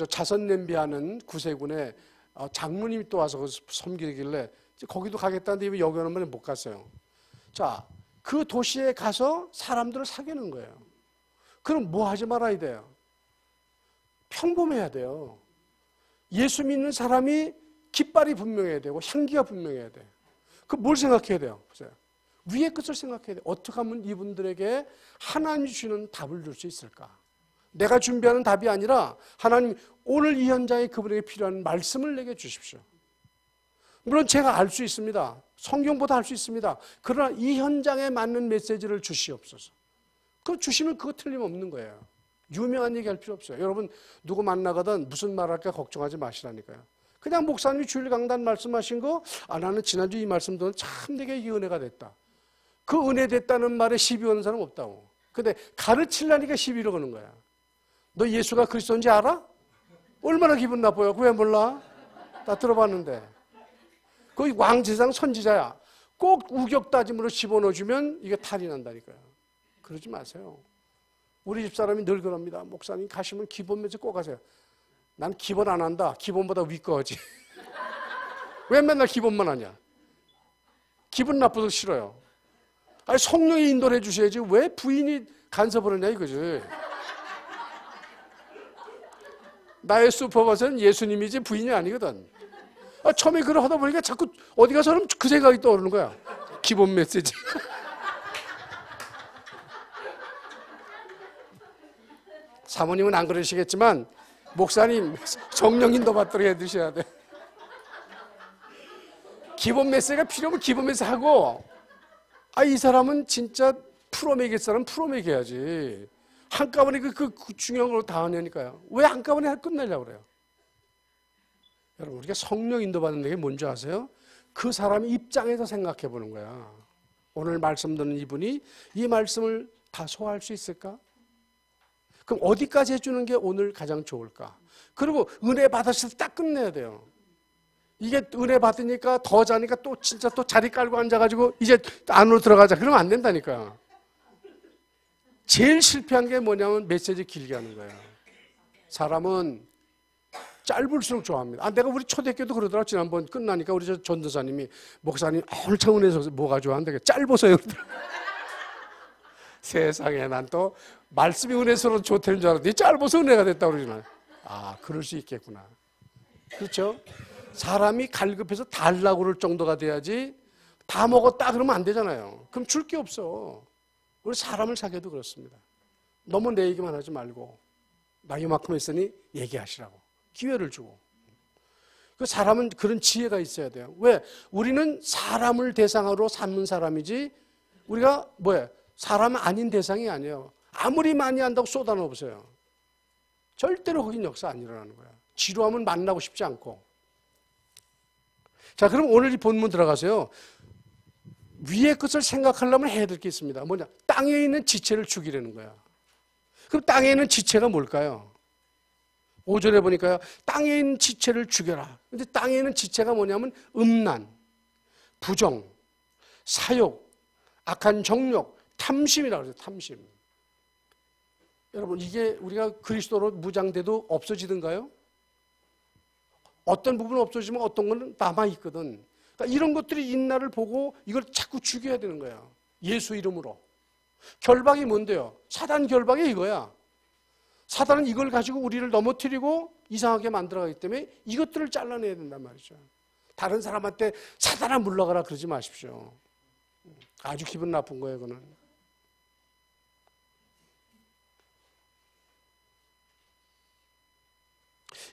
자선 냄비하는 구세군에 장로님이 또 와서 섬기길래 거기도 가겠다는데 여기 오는 번에 못 갔어요. 자, 그 도시에 가서 사람들을 사귀는 거예요. 그럼 뭐 하지 말아야 돼요? 평범해야 돼요. 예수 믿는 사람이 깃발이 분명해야 되고 향기가 분명해야 돼. 그 뭘 생각해야 돼요? 보세요. 위의 것을 생각해야 돼. 어떻게 하면 이분들에게 하나님이 주시는 답을 줄 수 있을까? 내가 준비하는 답이 아니라 하나님 오늘 이 현장에 그분에게 필요한 말씀을 내게 주십시오. 물론 제가 알 수 있습니다. 성경보다 알 수 있습니다. 그러나 이 현장에 맞는 메시지를 주시옵소서. 그거 주시면 그거 틀림없는 거예요. 유명한 얘기 할 필요 없어요. 여러분 누구 만나거든 무슨 말 할까 걱정하지 마시라니까요. 그냥 목사님이 주일 강단 말씀하신 거 나는 지난주 이 말씀 듣는 참 내게 이 은혜가 됐다. 그 은혜 됐다는 말에 시비 거는 사람 없다고. 근데 가르치려니까 시비를 거는 거야. 너 예수가 그리스도인지 알아? 얼마나 기분 나빠요. 왜 몰라? 다 들어봤는데. 거기 왕제상 선지자야. 꼭 우격다짐으로 집어넣어주면 이게 탈이 난다니까요. 그러지 마세요. 우리 집사람이 늘 그럽니다. 목사님 가시면 기본 메시지 꼭 하세요. 난 기본 안 한다. 기본보다 위거 하지. 왜 맨날 기본만 하냐? 기분 나빠서 싫어요. 아니 성령이 인도를 해주셔야지 왜 부인이 간섭을 하냐 이거지. 나의 슈퍼버스는 예수님이지 부인이 아니거든. 처음에 그걸 하다 보니까 자꾸 어디 가서는 그 생각이 떠오르는 거야. 기본 메시지. 사모님은 안 그러시겠지만 목사님 성령 인도 받도록 해두셔야 돼. 기본 메시지가 필요하면 기본 메시지 하고 이 사람은 진짜 풀어 먹일 사람은 풀어 먹여야지. 한꺼번에 그 중요한 걸 다 하냐니까요. 왜 한꺼번에 끝내려고 그래요? 여러분 우리가 성령 인도받는 게 뭔지 아세요? 그 사람의 입장에서 생각해 보는 거야. 오늘 말씀 듣는 이분이 이 말씀을 다 소화할 수 있을까? 그럼 어디까지 해주는 게 오늘 가장 좋을까? 그리고 은혜 받았을 때 딱 끝내야 돼요. 이게 은혜 받으니까 더 자니까 또 진짜 또 자리 깔고 앉아가지고 이제 안으로 들어가자. 그러면 안 된다니까. 제일 실패한 게 뭐냐면 메시지 길게 하는 거예요. 사람은 짧을수록 좋아합니다. 내가 우리 초대교도 그러더라고. 지난번 끝나니까 우리 전도사님이 목사님 엄청 은혜서 뭐가 좋아한대. 짧아서요. 세상에 난 또 말씀이 은혜서로 좋다는 줄 알았더니 짧아서 은혜가 됐다고 그러지만 그럴 수 있겠구나. 그렇죠? 사람이 갈급해서 달라고 그럴 정도가 돼야지 다 먹었다 그러면 안 되잖아요. 그럼 줄 게 없어. 우리 사람을 사귀어도 그렇습니다. 너무 내 얘기만 하지 말고 나 이만큼 했으니 얘기하시라고 기회를 주고. 그 사람은 그런 지혜가 있어야 돼요. 왜? 우리는 사람을 대상으로 삼는 사람이지 우리가 사람 아닌 대상이 아니에요. 아무리 많이 한다고 쏟아넣어 보세요. 절대로 거긴 역사 안 일어나는 거야. 지루하면 만나고 싶지 않고. 자, 그럼 오늘 이 본문 들어가세요. 위의 것을 생각하려면 해야 될 게 있습니다. 뭐냐? 땅에 있는 지체를 죽이려는 거야. 그럼 땅에 있는 지체가 뭘까요? 5절에 보니까요. 땅에 있는 지체를 죽여라. 근데 땅에 있는 지체가 뭐냐면 음란, 부정, 사욕, 악한 정욕, 탐심이라고 그래요. 탐심. 여러분, 이게 우리가 그리스도로 무장돼도 없어지던가요? 어떤 부분은 없어지면 어떤 건 남아있거든. 그러니까 이런 것들이 있나를 보고 이걸 자꾸 죽여야 되는 거야. 예수 이름으로. 결박이 뭔데요? 사단 결박이 이거야. 사단은 이걸 가지고 우리를 넘어뜨리고 이상하게 만들어가기 때문에 이것들을 잘라내야 된단 말이죠. 다른 사람한테 사단아 물러가라 그러지 마십시오. 아주 기분 나쁜 거예요, 그거는.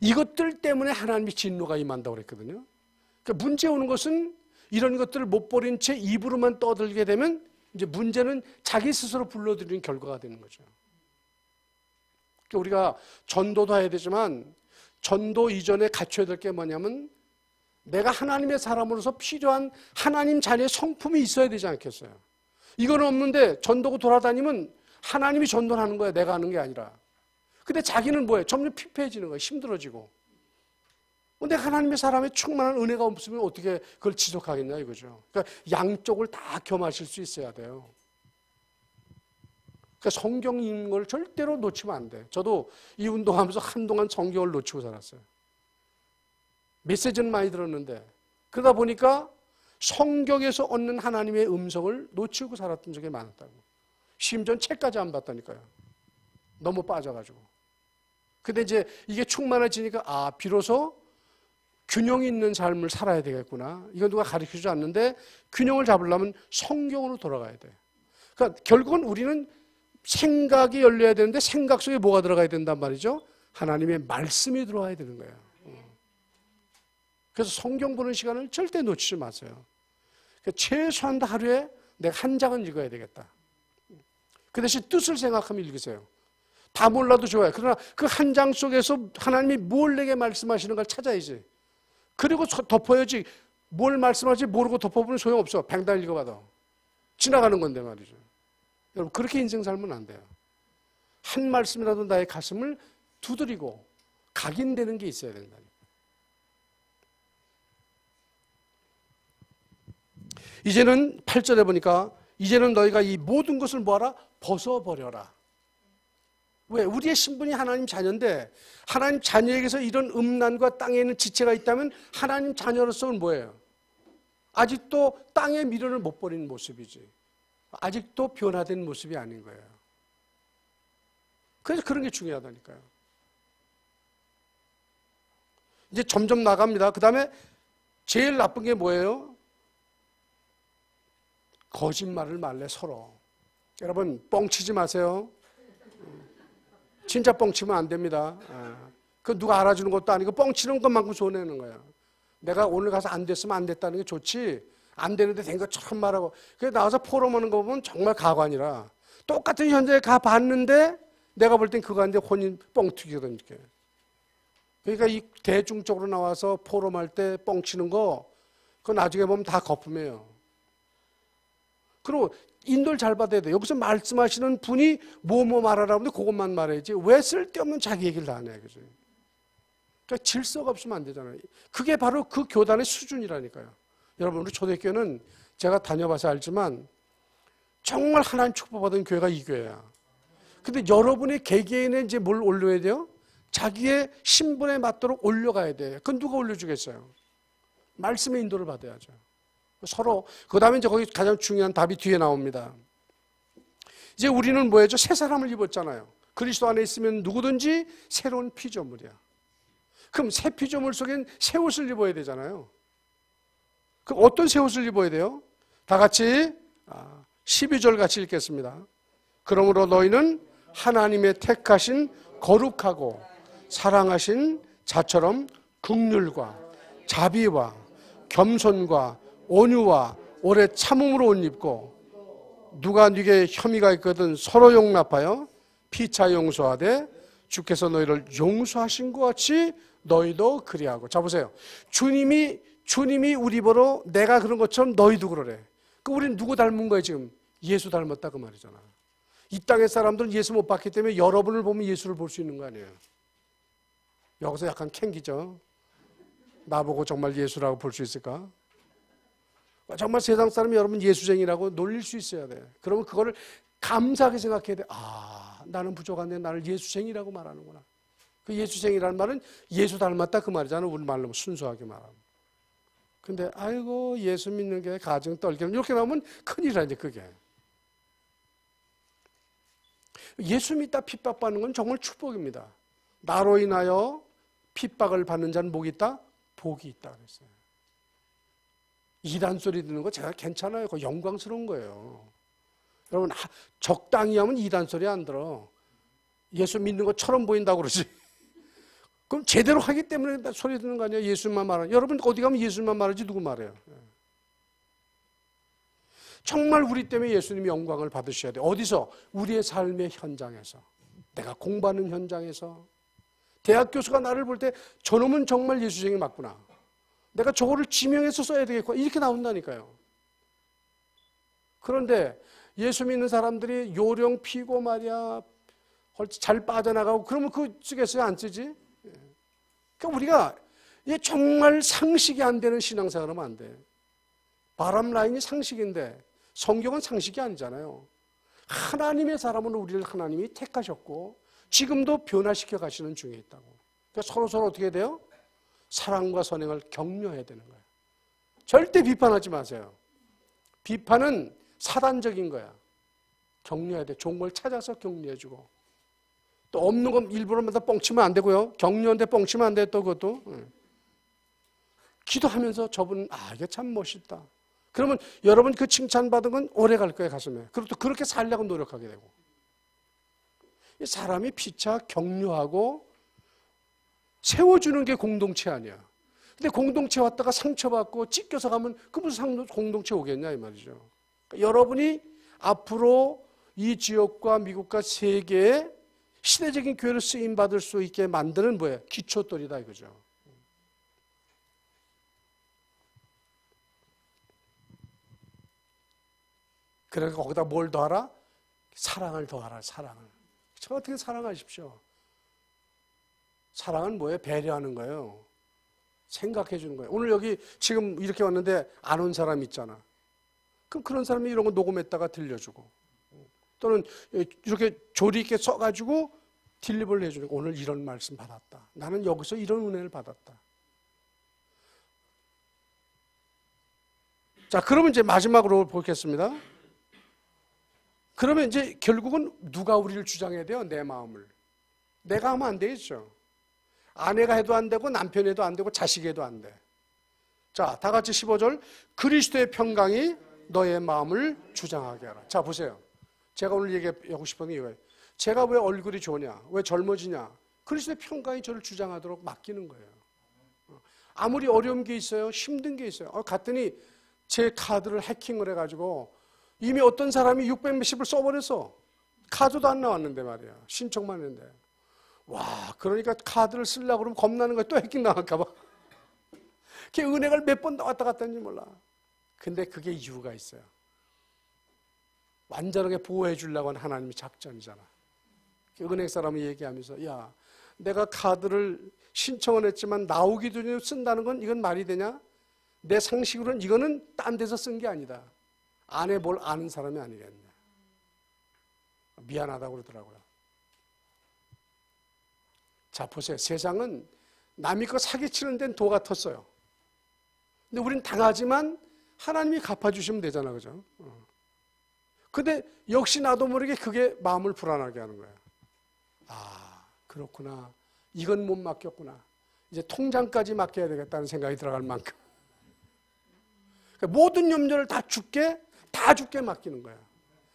이것들 때문에 하나님의 진노가 임한다고 그랬거든요. 그러니까 문제 오는 것은 이런 것들을 못 버린 채 입으로만 떠들게 되면 이제 문제는 자기 스스로 불러들이는 결과가 되는 거죠. 그러니까 우리가 전도도 해야 되지만 전도 이전에 갖춰야 될 게 뭐냐면 내가 하나님의 사람으로서 필요한 하나님 자녀의 성품이 있어야 되지 않겠어요? 이건 없는데 전도고 돌아다니면 하나님이 전도를 하는 거야. 내가 하는 게 아니라. 근데 자기는 뭐예요? 점점 피폐해지는 거예요. 힘들어지고. 내가 하나님의 사람의 충만한 은혜가 없으면 어떻게 그걸 지속하겠냐 이거죠. 그러니까 양쪽을 다 겸하실 수 있어야 돼요. 그러니까 성경 읽는 걸 절대로 놓치면 안 돼. 저도 이 운동하면서 한동안 성경을 놓치고 살았어요. 메시지는 많이 들었는데 그러다 보니까 성경에서 얻는 하나님의 음성을 놓치고 살았던 적이 많았다고. 심지어 책까지 안 봤다니까요. 너무 빠져가지고. 근데 이제 이게 충만해지니까 비로소 균형 있는 삶을 살아야 되겠구나. 이건 누가 가르쳐주지 않는데 균형을 잡으려면 성경으로 돌아가야 돼. 그러니까 결국은 우리는 생각이 열려야 되는데 생각 속에 뭐가 들어가야 된단 말이죠? 하나님의 말씀이 들어와야 되는 거예요. 그래서 성경 보는 시간을 절대 놓치지 마세요. 그러니까 최소한 하루에 내가 한 장은 읽어야 되겠다. 그 대신 뜻을 생각하면 읽으세요. 다 몰라도 좋아요. 그러나 그 한 장 속에서 하나님이 뭘 내게 말씀하시는 걸 찾아야지. 그리고 덮어야지. 뭘 말씀하지 모르고 덮어보면 소용없어. 뱅달 읽어봐도. 지나가는 건데 말이죠. 여러분 그렇게 인생 살면 안 돼요. 한 말씀이라도 나의 가슴을 두드리고 각인되는 게 있어야 된다니까. 이제는 8절에 보니까 이제는 너희가 이 모든 것을 뭐하라? 벗어버려라. 왜? 우리의 신분이 하나님 자녀인데 하나님 자녀에게서 이런 음란과 땅에 있는 지체가 있다면 하나님 자녀로서는 뭐예요? 아직도 땅의 미련을 못 버리는 모습이지. 아직도 변화된 모습이 아닌 거예요. 그래서 그런 게 중요하다니까요. 이제 점점 나갑니다. 그 다음에 제일 나쁜 게 뭐예요? 거짓말을 말래 서로. 여러분 뻥치지 마세요. 진짜 뻥치면 안 됩니다. 그 누가 알아주는 것도 아니고 뻥치는 것만큼 손해는 거야. 내가 오늘 가서 안 됐으면 안 됐다는 게 좋지. 안 되는데 된 것처럼 말하고. 그래서 나와서 포럼하는 거 보면 정말 가관이라. 똑같은 현장에 가봤는데 내가 볼 땐 그거 아닌데 혼인 뻥튀기거든 이렇게. 그러니까 이 대중적으로 나와서 포럼할 때 뻥치는 거 그거 나중에 보면 다 거품이에요. 그리고 인도를 잘 받아야 돼. 여기서 말씀하시는 분이 뭐뭐 말하라고 하는데 그것만 말해야지. 왜 쓸데없는 자기 얘기를 다 하냐. 그죠? 그러니까 질서가 없으면 안 되잖아요. 그게 바로 그 교단의 수준이라니까요. 여러분, 우리 초대교회는 제가 다녀봐서 알지만 정말 하나님 축복받은 교회가 이 교회야. 근데 여러분의 개개인에 이제 뭘 올려야 돼요? 자기의 신분에 맞도록 올려가야 돼. 그건 누가 올려주겠어요? 말씀의 인도를 받아야죠. 서로. 그 다음에 이제 거기 가장 중요한 답이 뒤에 나옵니다. 이제 우리는 뭐였죠? 새 사람을 입었잖아요. 그리스도 안에 있으면 누구든지 새로운 피조물이야. 그럼 새 피조물 속엔 새 옷을 입어야 되잖아요. 그럼 어떤 새 옷을 입어야 돼요? 다 같이 12절 같이 읽겠습니다. 그러므로 너희는 하나님의 택하신 거룩하고 사랑하신 자처럼 긍휼과 자비와 겸손과 온유와 오래 참음으로 옷 입고 누가 네게 혐의가 있거든 서로 용납하여 피차 용서하되 주께서 너희를 용서하신 것 같이 너희도 그리하고. 자 보세요. 주님이 주님이 우리 보러 내가 그런 것처럼 너희도 그러래. 그 우리는 누구 닮은 거예요 지금? 예수 닮았다 그 말이잖아. 이 땅의 사람들은 예수 못 봤기 때문에 여러분을 보면 예수를 볼 수 있는 거 아니에요. 여기서 약간 캥기죠. 나보고 정말 예수라고 볼 수 있을까? 정말 세상 사람이 여러분 예수쟁이라고 놀릴 수 있어야 돼. 그러면 그거를 감사하게 생각해야 돼. 아, 나는 부족한데 나를 예수쟁이라고 말하는구나. 그 예수쟁이라는 말은 예수 닮았다 그 말이잖아. 우리 말로 순수하게 말하면. 근데 아이고 예수 믿는 게 가정 떨기름 이렇게 나오면 큰일이라 이제 그게. 예수 믿다 핍박받는 건 정말 축복입니다. 나로 인하여 핍박을 받는 자는 복이 있다? 복이 있다 그랬어요. 이단 소리 듣는 거 제가 괜찮아요. 그거 영광스러운 거예요. 여러분 적당히 하면 이단 소리 안 들어. 예수 믿는 것처럼 보인다고 그러지. 그럼 제대로 하기 때문에 소리 듣는 거 아니야? 예수만 말하는. 여러분 어디 가면 예수만 말하지 누구 말해요? 정말 우리 때문에 예수님이 영광을 받으셔야 돼. 어디서? 우리의 삶의 현장에서. 내가 공부하는 현장에서. 대학 교수가 나를 볼 때 저놈은 정말 예수쟁이 맞구나. 내가 저거를 지명해서 써야 되겠구나. 이렇게 나온다니까요. 그런데 예수 믿는 사람들이 요령 피고 말이야 잘 빠져나가고 그러면 그거 쓰겠어요? 안 쓰지? 그러니까 우리가 정말 상식이 안 되는 신앙생활 하면 안 돼. 바람 라인이 상식인데 성경은 상식이 아니잖아요. 하나님의 사람은 우리를 하나님이 택하셨고 지금도 변화시켜 가시는 중에 있다고. 그러니까 서로 어떻게 돼요? 사랑과 선행을 격려해야 되는 거예요. 절대 비판하지 마세요. 비판은 사단적인 거야. 격려해야 돼. 좋은 걸 찾아서 격려해주고. 또 없는 건 일부러마다 뻥치면 안 되고요. 격려한데 뻥치면 안 돼. 또 그것도. 기도하면서 저분 이게 참 멋있다. 그러면 여러분 그 칭찬받은 건 오래 갈 거예요. 가슴에. 그리고 또 그렇게 살려고 노력하게 되고. 사람이 피차 격려하고 세워주는 게 공동체 아니야. 근데 공동체 왔다가 상처받고 찢겨서 가면 그 무슨 공동체 오겠냐 이 말이죠. 그러니까 여러분이 앞으로 이 지역과 미국과 세계에 시대적인 교회를 쓰임받을 수 있게 만드는 뭐예요? 기초돌이다 이거죠. 그래서 거기다 뭘 더하라? 사랑을 더하라. 사랑을. 저 어떻게 사랑하십시오. 사랑은 뭐예요? 배려하는 거예요. 생각해 주는 거예요. 오늘 여기 지금 이렇게 왔는데 안 온 사람 있잖아. 그럼 그런 사람이 이런 거 녹음했다가 들려주고 또는 이렇게 조리 있게 써가지고 딜리버를 해주는 거. 오늘 이런 말씀 받았다. 나는 여기서 이런 은혜를 받았다. 자, 그러면 이제 마지막으로 보겠습니다. 그러면 이제 결국은 누가 우리를 주장해야 돼요? 내 마음을. 내가 하면 안 되겠죠. 아내가 해도 안 되고 남편이 해도 안 되고 자식이 해도 안 돼. 자, 다 같이 15절. 그리스도의 평강이 너의 마음을 주장하게 하라. 자, 보세요. 제가 오늘 얘기하고 싶은 게 이거예요. 제가 왜 얼굴이 좋냐? 왜 젊어지냐? 그리스도의 평강이 저를 주장하도록 맡기는 거예요. 아무리 어려운 게 있어요. 힘든 게 있어요. 갔더니 제 카드를 해킹을 해가지고 이미 어떤 사람이 600 몇십을 써버렸어. 카드도 안 나왔는데 말이야. 신청만 했는데. 와, 그러니까 카드를 쓰려고 그러면 겁나는 거야. 또 해킹 나갈까봐. 걔 은행을 몇 번 왔다 갔다 했는지 몰라. 근데 그게 이유가 있어요. 완전하게 보호해 주려고 하는 하나님의 작전이잖아. 은행 사람이 얘기하면서 야, 내가 카드를 신청을 했지만 나오기도 전에 쓴다는 건 이건 말이 되냐? 내 상식으로는 이거는 딴 데서 쓴 게 아니다. 안에 뭘 아는 사람이 아니겠냐. 미안하다고 그러더라고요. 자, 보세요. 세상은 남이 거 사기치는 데는 도 같았어요. 근데 우린 당하지만 하나님이 갚아주시면 되잖아. 그죠? 근데 역시 나도 모르게 그게 마음을 불안하게 하는 거야. 아, 그렇구나. 이건 못 맡겼구나. 이제 통장까지 맡겨야 되겠다는 생각이 들어갈 만큼. 그러니까 모든 염려를 다 주께 맡기는 거야.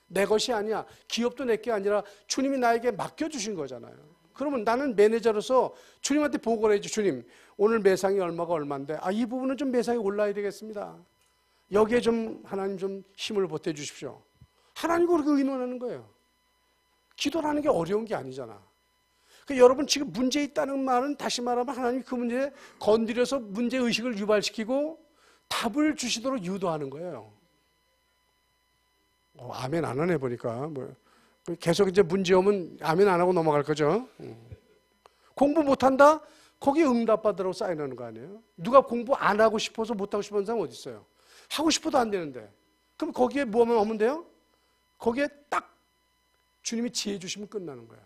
내 것이 아니야. 기업도 내 게 아니라 주님이 나에게 맡겨주신 거잖아요. 그러면 나는 매니저로서 주님한테 보고를 해야지. 주님, 오늘 매상이 얼마인데 이 부분은 좀 매상이 올라야 되겠습니다. 여기에 좀 하나님 좀 힘을 보태주십시오. 하나님과 그렇게 의논하는 거예요. 기도라는 게 어려운 게 아니잖아. 그러니까 여러분 지금 문제 있다는 말은 다시 말하면 하나님이 그 문제에 건드려서 문제의식을 유발시키고 답을 주시도록 유도하는 거예요. 아멘 안 하네 보니까. 계속 이제 문제 오면 아멘 안 하고 넘어갈 거죠. 공부 못한다? 거기에 응답받으라고 사인하는 거 아니에요? 누가 공부 안 하고 싶어서 못하고 싶은 사람 어디 있어요? 하고 싶어도 안 되는데. 그럼 거기에 뭐만 하면 돼요? 거기에 딱 주님이 지혜 주시면 끝나는 거야.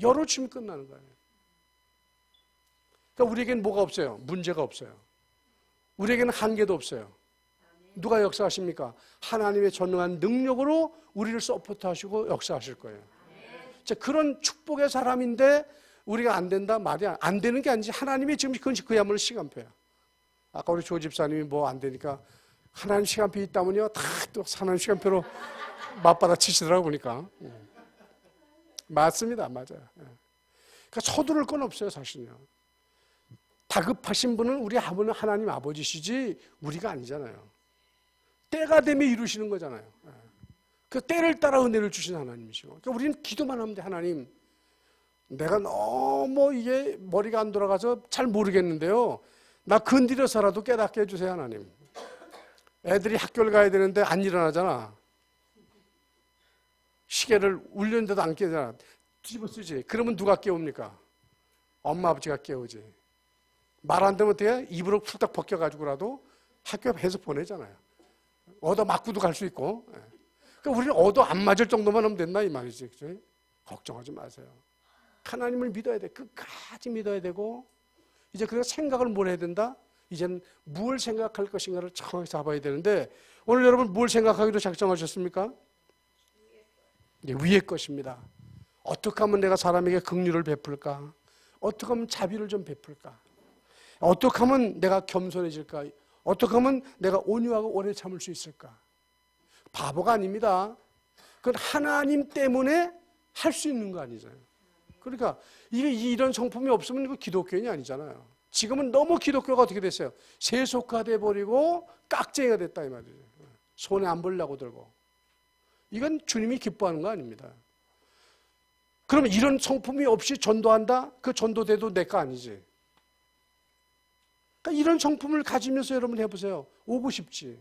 열어주시면 끝나는 거예요. 그러니까 우리에게는 뭐가 없어요? 문제가 없어요. 우리에게는 한계도 없어요. 누가 역사하십니까? 하나님의 전능한 능력으로 우리를 서포트하시고 역사하실 거예요. 그런 축복의 사람인데 우리가 안 된다 말이 안 되는 게 아니지. 하나님이 지금 그야말로 시간표야. 아까 우리 조 집사님이 뭐 안 되니까 하나님 시간표 있다면요 다 또 하나님 시간표로 맞받아 치시더라고 보니까. 맞습니다. 맞아요. 그러니까 서두를 건 없어요 사실은요. 다급하신 분은 우리 아버는 하나님 아버지시지 우리가 아니잖아요. 때가 되면 이루시는 거잖아요. 그 때를 따라 은혜를 주신 하나님이시고. 그러니까 우리는 기도만 하면 돼. 하나님, 내가 너무 이게 머리가 안 돌아가서 잘 모르겠는데요. 나 건드려서라도 깨닫게 해주세요, 하나님. 애들이 학교를 가야 되는데 안 일어나잖아. 시계를 울렸는데도 안 깨잖아. 뒤집어 쓰지. 그러면 누가 깨웁니까? 엄마, 아버지가 깨우지. 말 안 되면 어떻게 해? 입으로 풀딱 벗겨가지고라도 학교에 해서 보내잖아요. 얻어 맞고도 갈 수 있고. 그러니까 우리는 얻어 안 맞을 정도만 하면 된다 이 말이지. 그죠? 걱정하지 마세요. 하나님을 믿어야 돼. 끝까지 믿어야 되고 이제 그래서 생각을 뭘 해야 된다? 이제는 뭘 생각할 것인가를 정확히 잡아야 되는데 오늘 여러분 뭘 생각하기로 작정하셨습니까? 위의 것입니다. 어떻게 하면 내가 사람에게 긍휼을 베풀까? 어떻게 하면 자비를 좀 베풀까? 어떻게 하면 내가 겸손해질까? 어떻게 하면 내가 온유하고 오래 참을 수 있을까? 바보가 아닙니다. 그건 하나님 때문에 할 수 있는 거 아니잖아요. 그러니까 이런 성품이 없으면 이거 기독교인이 아니잖아요. 지금은 너무 기독교가 어떻게 됐어요? 세속화돼 버리고 깍쟁이가 됐다 이 말이에요. 손에 안 벌려고 들고. 이건 주님이 기뻐하는 거 아닙니다. 그러면 이런 성품이 없이 전도한다? 그 전도돼도 내 거 아니지. 그러니까 이런 성품을 가지면서 여러분 해보세요. 오고 싶지.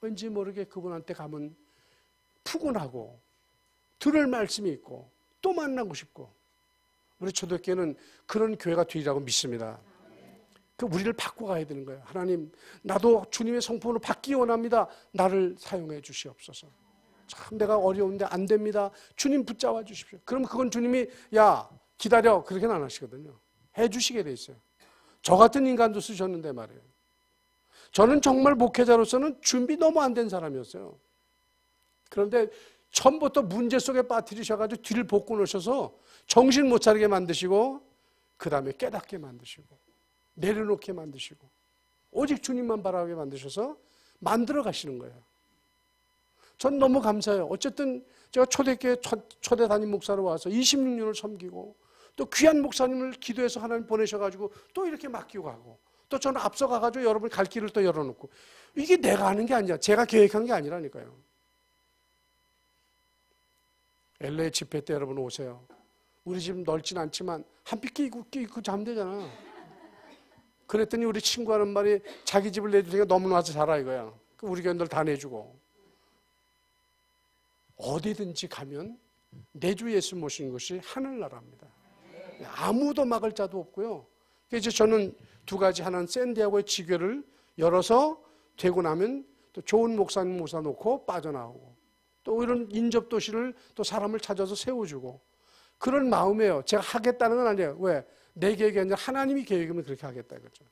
왠지 모르게 그분한테 가면 푸근하고 들을 말씀이 있고 또 만나고 싶고. 우리 초대교회는 그런 교회가 되리라고 믿습니다. 그 우리를 바꿔가야 되는 거예요. 하나님, 나도 주님의 성품으로 받기 원합니다. 나를 사용해 주시옵소서. 참 내가 어려운데 안 됩니다. 주님 붙잡아 주십시오. 그럼 그건 주님이 야 기다려 그렇게는 안 하시거든요. 해주시게 돼 있어요. 저 같은 인간도 쓰셨는데 말이에요. 저는 정말 목회자로서는 준비 너무 안 된 사람이었어요. 그런데 처음부터 문제 속에 빠뜨리셔가지고 뒤를 볶고 놓으셔서 정신 못 차리게 만드시고 그 다음에 깨닫게 만드시고 내려놓게 만드시고 오직 주님만 바라게 만드셔서 만들어 가시는 거예요. 전 너무 감사해요. 어쨌든 제가 초대교회 초대 담임 목사로 와서 26년을 섬기고 또 귀한 목사님을 기도해서 하나님 보내셔가지고 또 이렇게 맡기고 가고 또 저는 앞서가가지고 여러분 갈 길을 또 열어놓고 이게 내가 하는 게 아니야. 제가 계획한 게 아니라니까요. LA 집회 때 여러분 오세요. 우리 집 넓진 않지만 한 삐 끼고 자면 되잖아. 그랬더니 우리 친구 하는 말이 자기 집을 내주니까 너무 와서 자라 이거야. 우리 교인들 다 내주고. 어디든지 가면 내 주 예수 모시는 것이 하늘나라입니다. 아무도 막을 자도 없고요. 이제 저는 두 가지, 하나는 샌디아고의 지교를 열어서 되고 나면 또 좋은 목사님 모셔 놓고 빠져나오고 또 이런 인접도시를 또 사람을 찾아서 세워주고 그런 마음이에요. 제가 하겠다는 건 아니에요. 왜? 내 계획이 아니라 하나님이 계획이면 그렇게 하겠다 이거죠.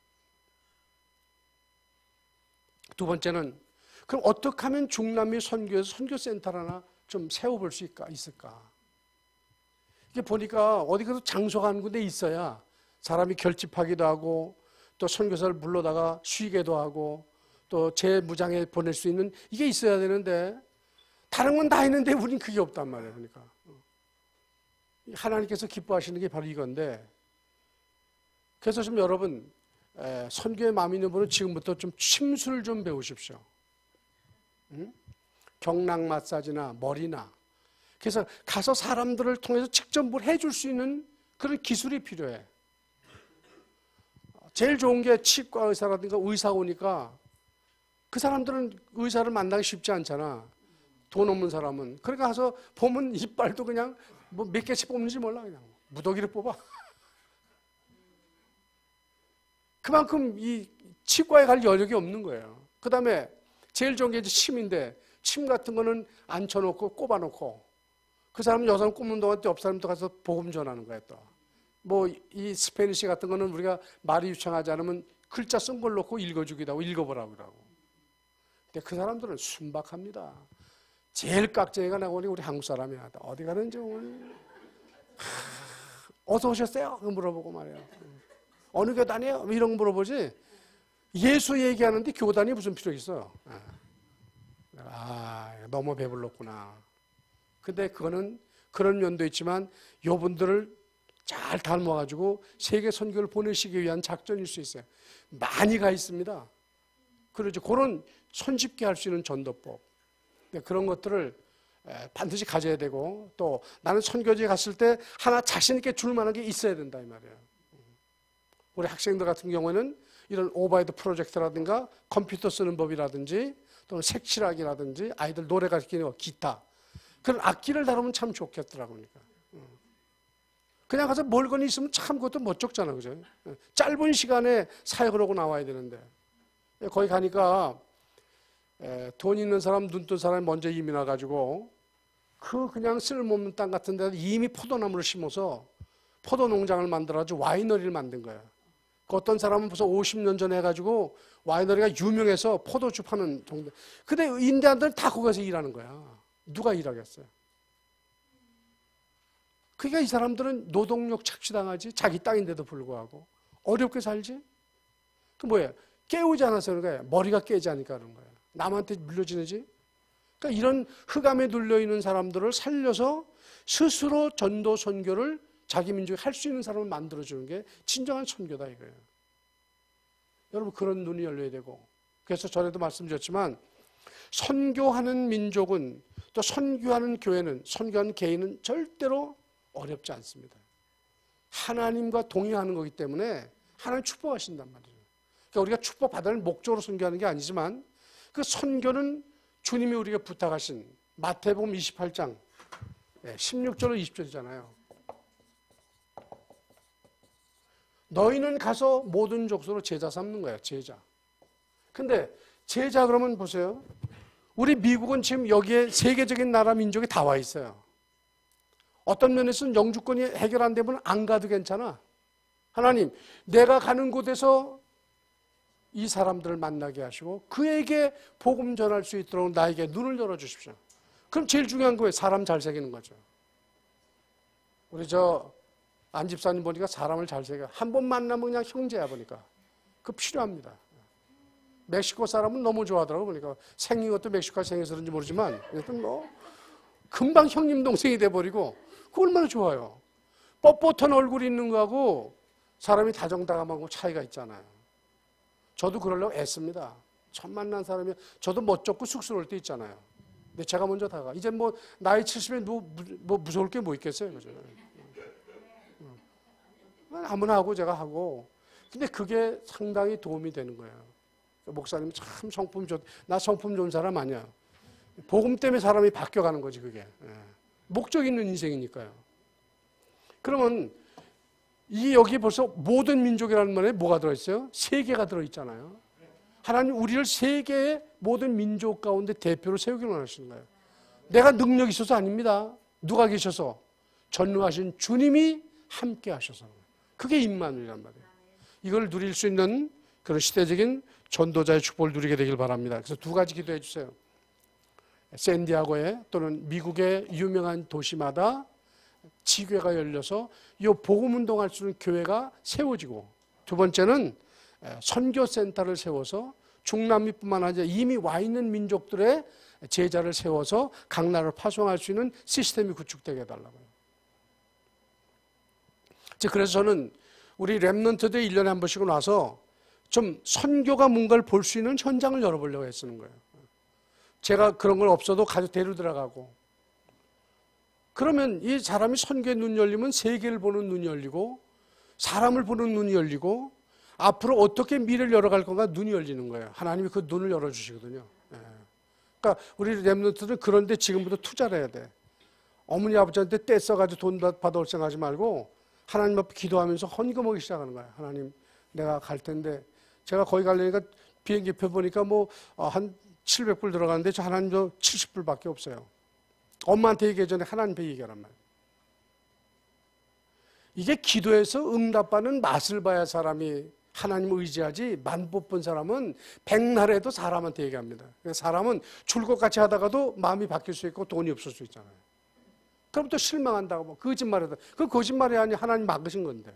두 번째는 그럼 어떻게 하면 중남미 선교에서 선교센터를 하나 좀 세워볼 수 있을까? 이게 보니까 어디 가서 장소가 한 군데 있어야 사람이 결집하기도 하고 또 선교사를 불러다가 쉬게도 하고 또 재무장에 보낼 수 있는 이게 있어야 되는데 다른 건 다 있는데 우린 그게 없단 말이에요. 그러니까 하나님께서 기뻐하시는 게 바로 이건데 그래서 좀 여러분 선교에 마음 있는 분은 지금부터 좀 침수를 좀 배우십시오. 응? 경락 마사지나 머리나 그래서 가서 사람들을 통해서 직접 뭘 해줄 수 있는 그런 기술이 필요해. 제일 좋은 게 치과 의사라든가 의사 오니까 그 사람들은 의사를 만나기 쉽지 않잖아. 돈 없는 사람은. 그러니까 가서 보면 이빨도 그냥 뭐 몇 개씩 뽑는지 몰라. 그냥 무더기를 뽑아. 그만큼 이 치과에 갈 여력이 없는 거예요. 그 다음에 제일 좋은 게 이제 침인데, 침 같은 거는 앉혀놓고 꼽아놓고, 그 사람은 여 사람 꼽는 동안 또 옆 사람도 가서 복음 전하는 거야 또. 뭐 이 스페니시 같은 거는 우리가 말이 유창하지 않으면 글자 쓴 걸 놓고 읽어주기도 하고 읽어보라고 그러고. 근데 그 사람들은 순박합니다. 제일 깍쟁이가 나오니 우리 한국 사람이야. 어디 가는지 오늘 어서 오셨어요? 물어보고 말이야. 어느 교단이에요? 이런 거 물어보지. 예수 얘기하는데 교단이 무슨 필요 있어요? 너무 배불렀구나. 근데 그거는 그런 면도 있지만 요분들을 잘 닮아가지고 세계 선교를 보내시기 위한 작전일 수 있어요. 많이 가 있습니다. 그러죠. 그런 손쉽게 할 수 있는 전도법. 그런 것들을 반드시 가져야 되고, 또 나는 선교지에 갔을 때 하나 자신 있게 줄 만한 게 있어야 된다 이 말이에요. 우리 학생들 같은 경우에는 이런 오버헤드 프로젝트라든가 컴퓨터 쓰는 법이라든지 또는 색칠하기라든지 아이들 노래 가르치는 기타, 그런 악기를 다루면 참 좋겠더라고요. 그냥 가서 멀거니 있으면 참 그것도 못 적잖아, 그죠? 짧은 시간에 사역을 하고 나와야 되는데, 거기 가니까 돈 있는 사람, 눈 뜬 사람이 먼저 이민 와가지고 그 그냥 쓸모없는 땅 같은 데다 이미 포도나무를 심어서 포도 농장을 만들어가지고 와이너리를 만든 거예요. 그 어떤 사람은 벌써 50년 전에 해가지고 와이너리가 유명해서 포도주 파는 동네. 근데 인디안들은 다 거기서 일하는 거야. 누가 일하겠어요? 그러니까 이 사람들은 노동력 착취당하지, 자기 땅인데도 불구하고 어렵게 살지. 그 뭐예요? 깨우지 않아서 그런 거예요. 머리가 깨지 않으니까 그런 거예요. 남한테 물려지는지. 그러니까 이런 흑암에 눌려있는 사람들을 살려서 스스로 전도 선교를 자기 민족이 할 수 있는 사람을 만들어주는 게 진정한 선교다 이거예요. 여러분, 그런 눈이 열려야 되고, 그래서 전에도 말씀드렸지만 선교하는 민족은, 또 선교하는 교회는, 선교하는 개인은 절대로 어렵지 않습니다. 하나님과 동행하는 거기 때문에 하나님 축복하신단 말이에요. 그러니까 우리가 축복받을 목적으로 선교하는 게 아니지만, 그 선교는 주님이 우리에게 부탁하신 마태복음 28장 16절로 20절이잖아요. 너희는 가서 모든 족속으로 제자 삼는 거예요. 제자. 근데 제자 그러면 보세요. 우리 미국은 지금 여기에 세계적인 나라 민족이 다 와 있어요. 어떤 면에서는 영주권이 해결 안 되면 안 가도 괜찮아. 하나님, 내가 가는 곳에서 이 사람들을 만나게 하시고 그에게 복음 전할 수 있도록 나에게 눈을 열어주십시오. 그럼 제일 중요한 거예요. 사람 잘 새기는 거죠. 우리 안 집사님 보니까 사람을 잘 새겨. 한 번 만나면 그냥 형제야 보니까. 그거 필요합니다. 멕시코 사람은 너무 좋아하더라고 보니까. 생긴 것도 멕시코에 생겨서 그런지 모르지만 뭐 금방 형님 동생이 돼버리고 그거 얼마나 좋아요. 뻣뻣한 얼굴이 있는 거하고 사람이 다정다감하고 차이가 있잖아요. 저도 그러려고 애씁니다. 처음 만난 사람이 저도 멋쩍고 쑥스러울 때 있잖아요. 근데 제가 먼저 다가. 이제 뭐 나이 70에 뭐 무서울 게 뭐 있겠어요, 그죠? 아무나 하고 제가 하고. 근데 그게 상당히 도움이 되는 거예요. 목사님 참 나 성품 좋은 사람 아니야. 복음 때문에 사람이 바뀌어가는 거지 그게. 목적 있는 인생이니까요. 그러면 여기 벌써 모든 민족이라는 말에 뭐가 들어있어요? 세계가 들어있잖아요. 하나님 우리를 세계의 모든 민족 가운데 대표로 세우기 원하시는 거예요. 내가 능력이 있어서 아닙니다. 누가 계셔서? 전능하신 주님이 함께 하셔서. 그게 임마누엘이란 말이에요. 이걸 누릴 수 있는 그런 시대적인 전도자의 축복을 누리게 되길 바랍니다. 그래서 두 가지 기도해 주세요. 샌디아고에 또는 미국의 유명한 도시마다 지교회가 열려서 이 복음 운동할 수 있는 교회가 세워지고, 두 번째는 선교센터를 세워서 중남미뿐만 아니라 이미 와 있는 민족들의 제자를 세워서 각 나라를 파송할 수 있는 시스템이 구축되게 해달라고요. 그래서 저는 우리 렘넌트들이 1년에 한 번씩은 와서 좀 선교가 뭔가를 볼 수 있는 현장을 열어보려고 했쓰는 거예요. 제가 그런 걸 없어도 가지고 데리고 들어가고, 그러면 이 사람이 선교의 눈이 열리면 세계를 보는 눈이 열리고 사람을 보는 눈이 열리고 앞으로 어떻게 미래를 열어갈 건가 눈이 열리는 거예요. 하나님이 그 눈을 열어주시거든요. 예. 그러니까 우리 렘넌트들은 그런데 지금부터 투자를 해야 돼. 어머니 아버지한테 떼써가지고 돈 받아올 생각하지 말고 하나님 앞에 기도하면서 헌금하기 시작하는 거예요. 하나님, 내가 갈 텐데 제가 거기 가려니까 비행기표 보니까 뭐 한 700불 들어가는데 저 하나님도 70불밖에 없어요. 엄마한테 얘기하기 전에 하나님께 얘기하란 말이에요. 이게 기도해서 응답받는 맛을 봐야 사람이 하나님을 의지하지, 만못 본 사람은 백날에도 사람한테 얘기합니다. 사람은 줄것같이 하다가도 마음이 바뀔 수 있고 돈이 없을 수 있잖아요. 그럼 또 실망한다고 뭐 거짓말하다. 그 거짓말이 아니 하나님 막으신 건데.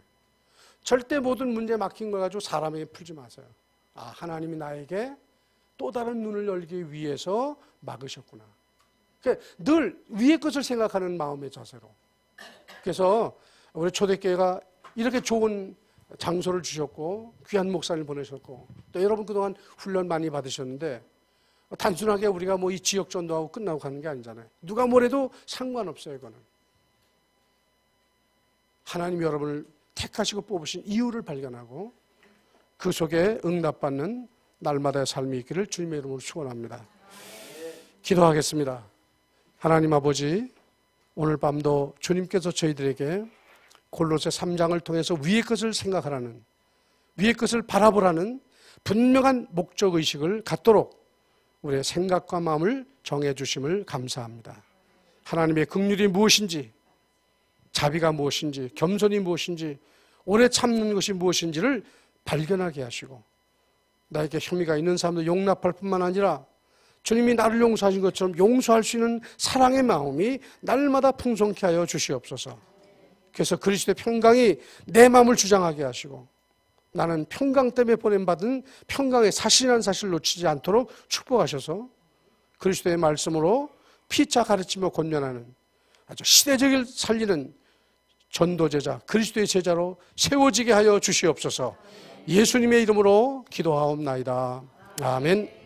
절대 모든 문제 막힌 걸 가지고 사람에게 풀지 마세요. 아, 하나님이 나에게 또 다른 눈을 열기 위해서 막으셨구나. 그러니까 늘 위의 것을 생각하는 마음의 자세로. 그래서 우리 초대교회가 이렇게 좋은 장소를 주셨고 귀한 목사를 보내셨고 또 여러분 그동안 훈련 많이 받으셨는데 단순하게 우리가 뭐 이 지역 전도하고 끝나고 가는 게 아니잖아요. 누가 뭐래도 상관없어요. 이거는 하나님 여러분을 택하시고 뽑으신 이유를 발견하고 그 속에 응답받는 날마다의 삶이 있기를 주님의 이름으로 축원합니다. 기도하겠습니다. 하나님 아버지, 오늘 밤도 주님께서 저희들에게 골로새 3장을 통해서 위의 것을 생각하라는, 위의 것을 바라보라는 분명한 목적의식을 갖도록 우리의 생각과 마음을 정해 주심을 감사합니다. 하나님의 긍휼이 무엇인지, 자비가 무엇인지, 겸손이 무엇인지, 오래 참는 것이 무엇인지를 발견하게 하시고 나에게 혐의가 있는 사람도 용납할 뿐만 아니라 주님이 나를 용서하신 것처럼 용서할 수 있는 사랑의 마음이 날마다 풍성케 하여 주시옵소서. 그래서 그리스도의 평강이 내 마음을 주장하게 하시고 나는 평강 때문에 보냄받은 평강의 사실이라는 사실을 놓치지 않도록 축복하셔서 그리스도의 말씀으로 피차 가르치며 권면하는 아주 시대적을 살리는 전도제자, 그리스도의 제자로 세워지게 하여 주시옵소서. 예수님의 이름으로 기도하옵나이다. 아멘.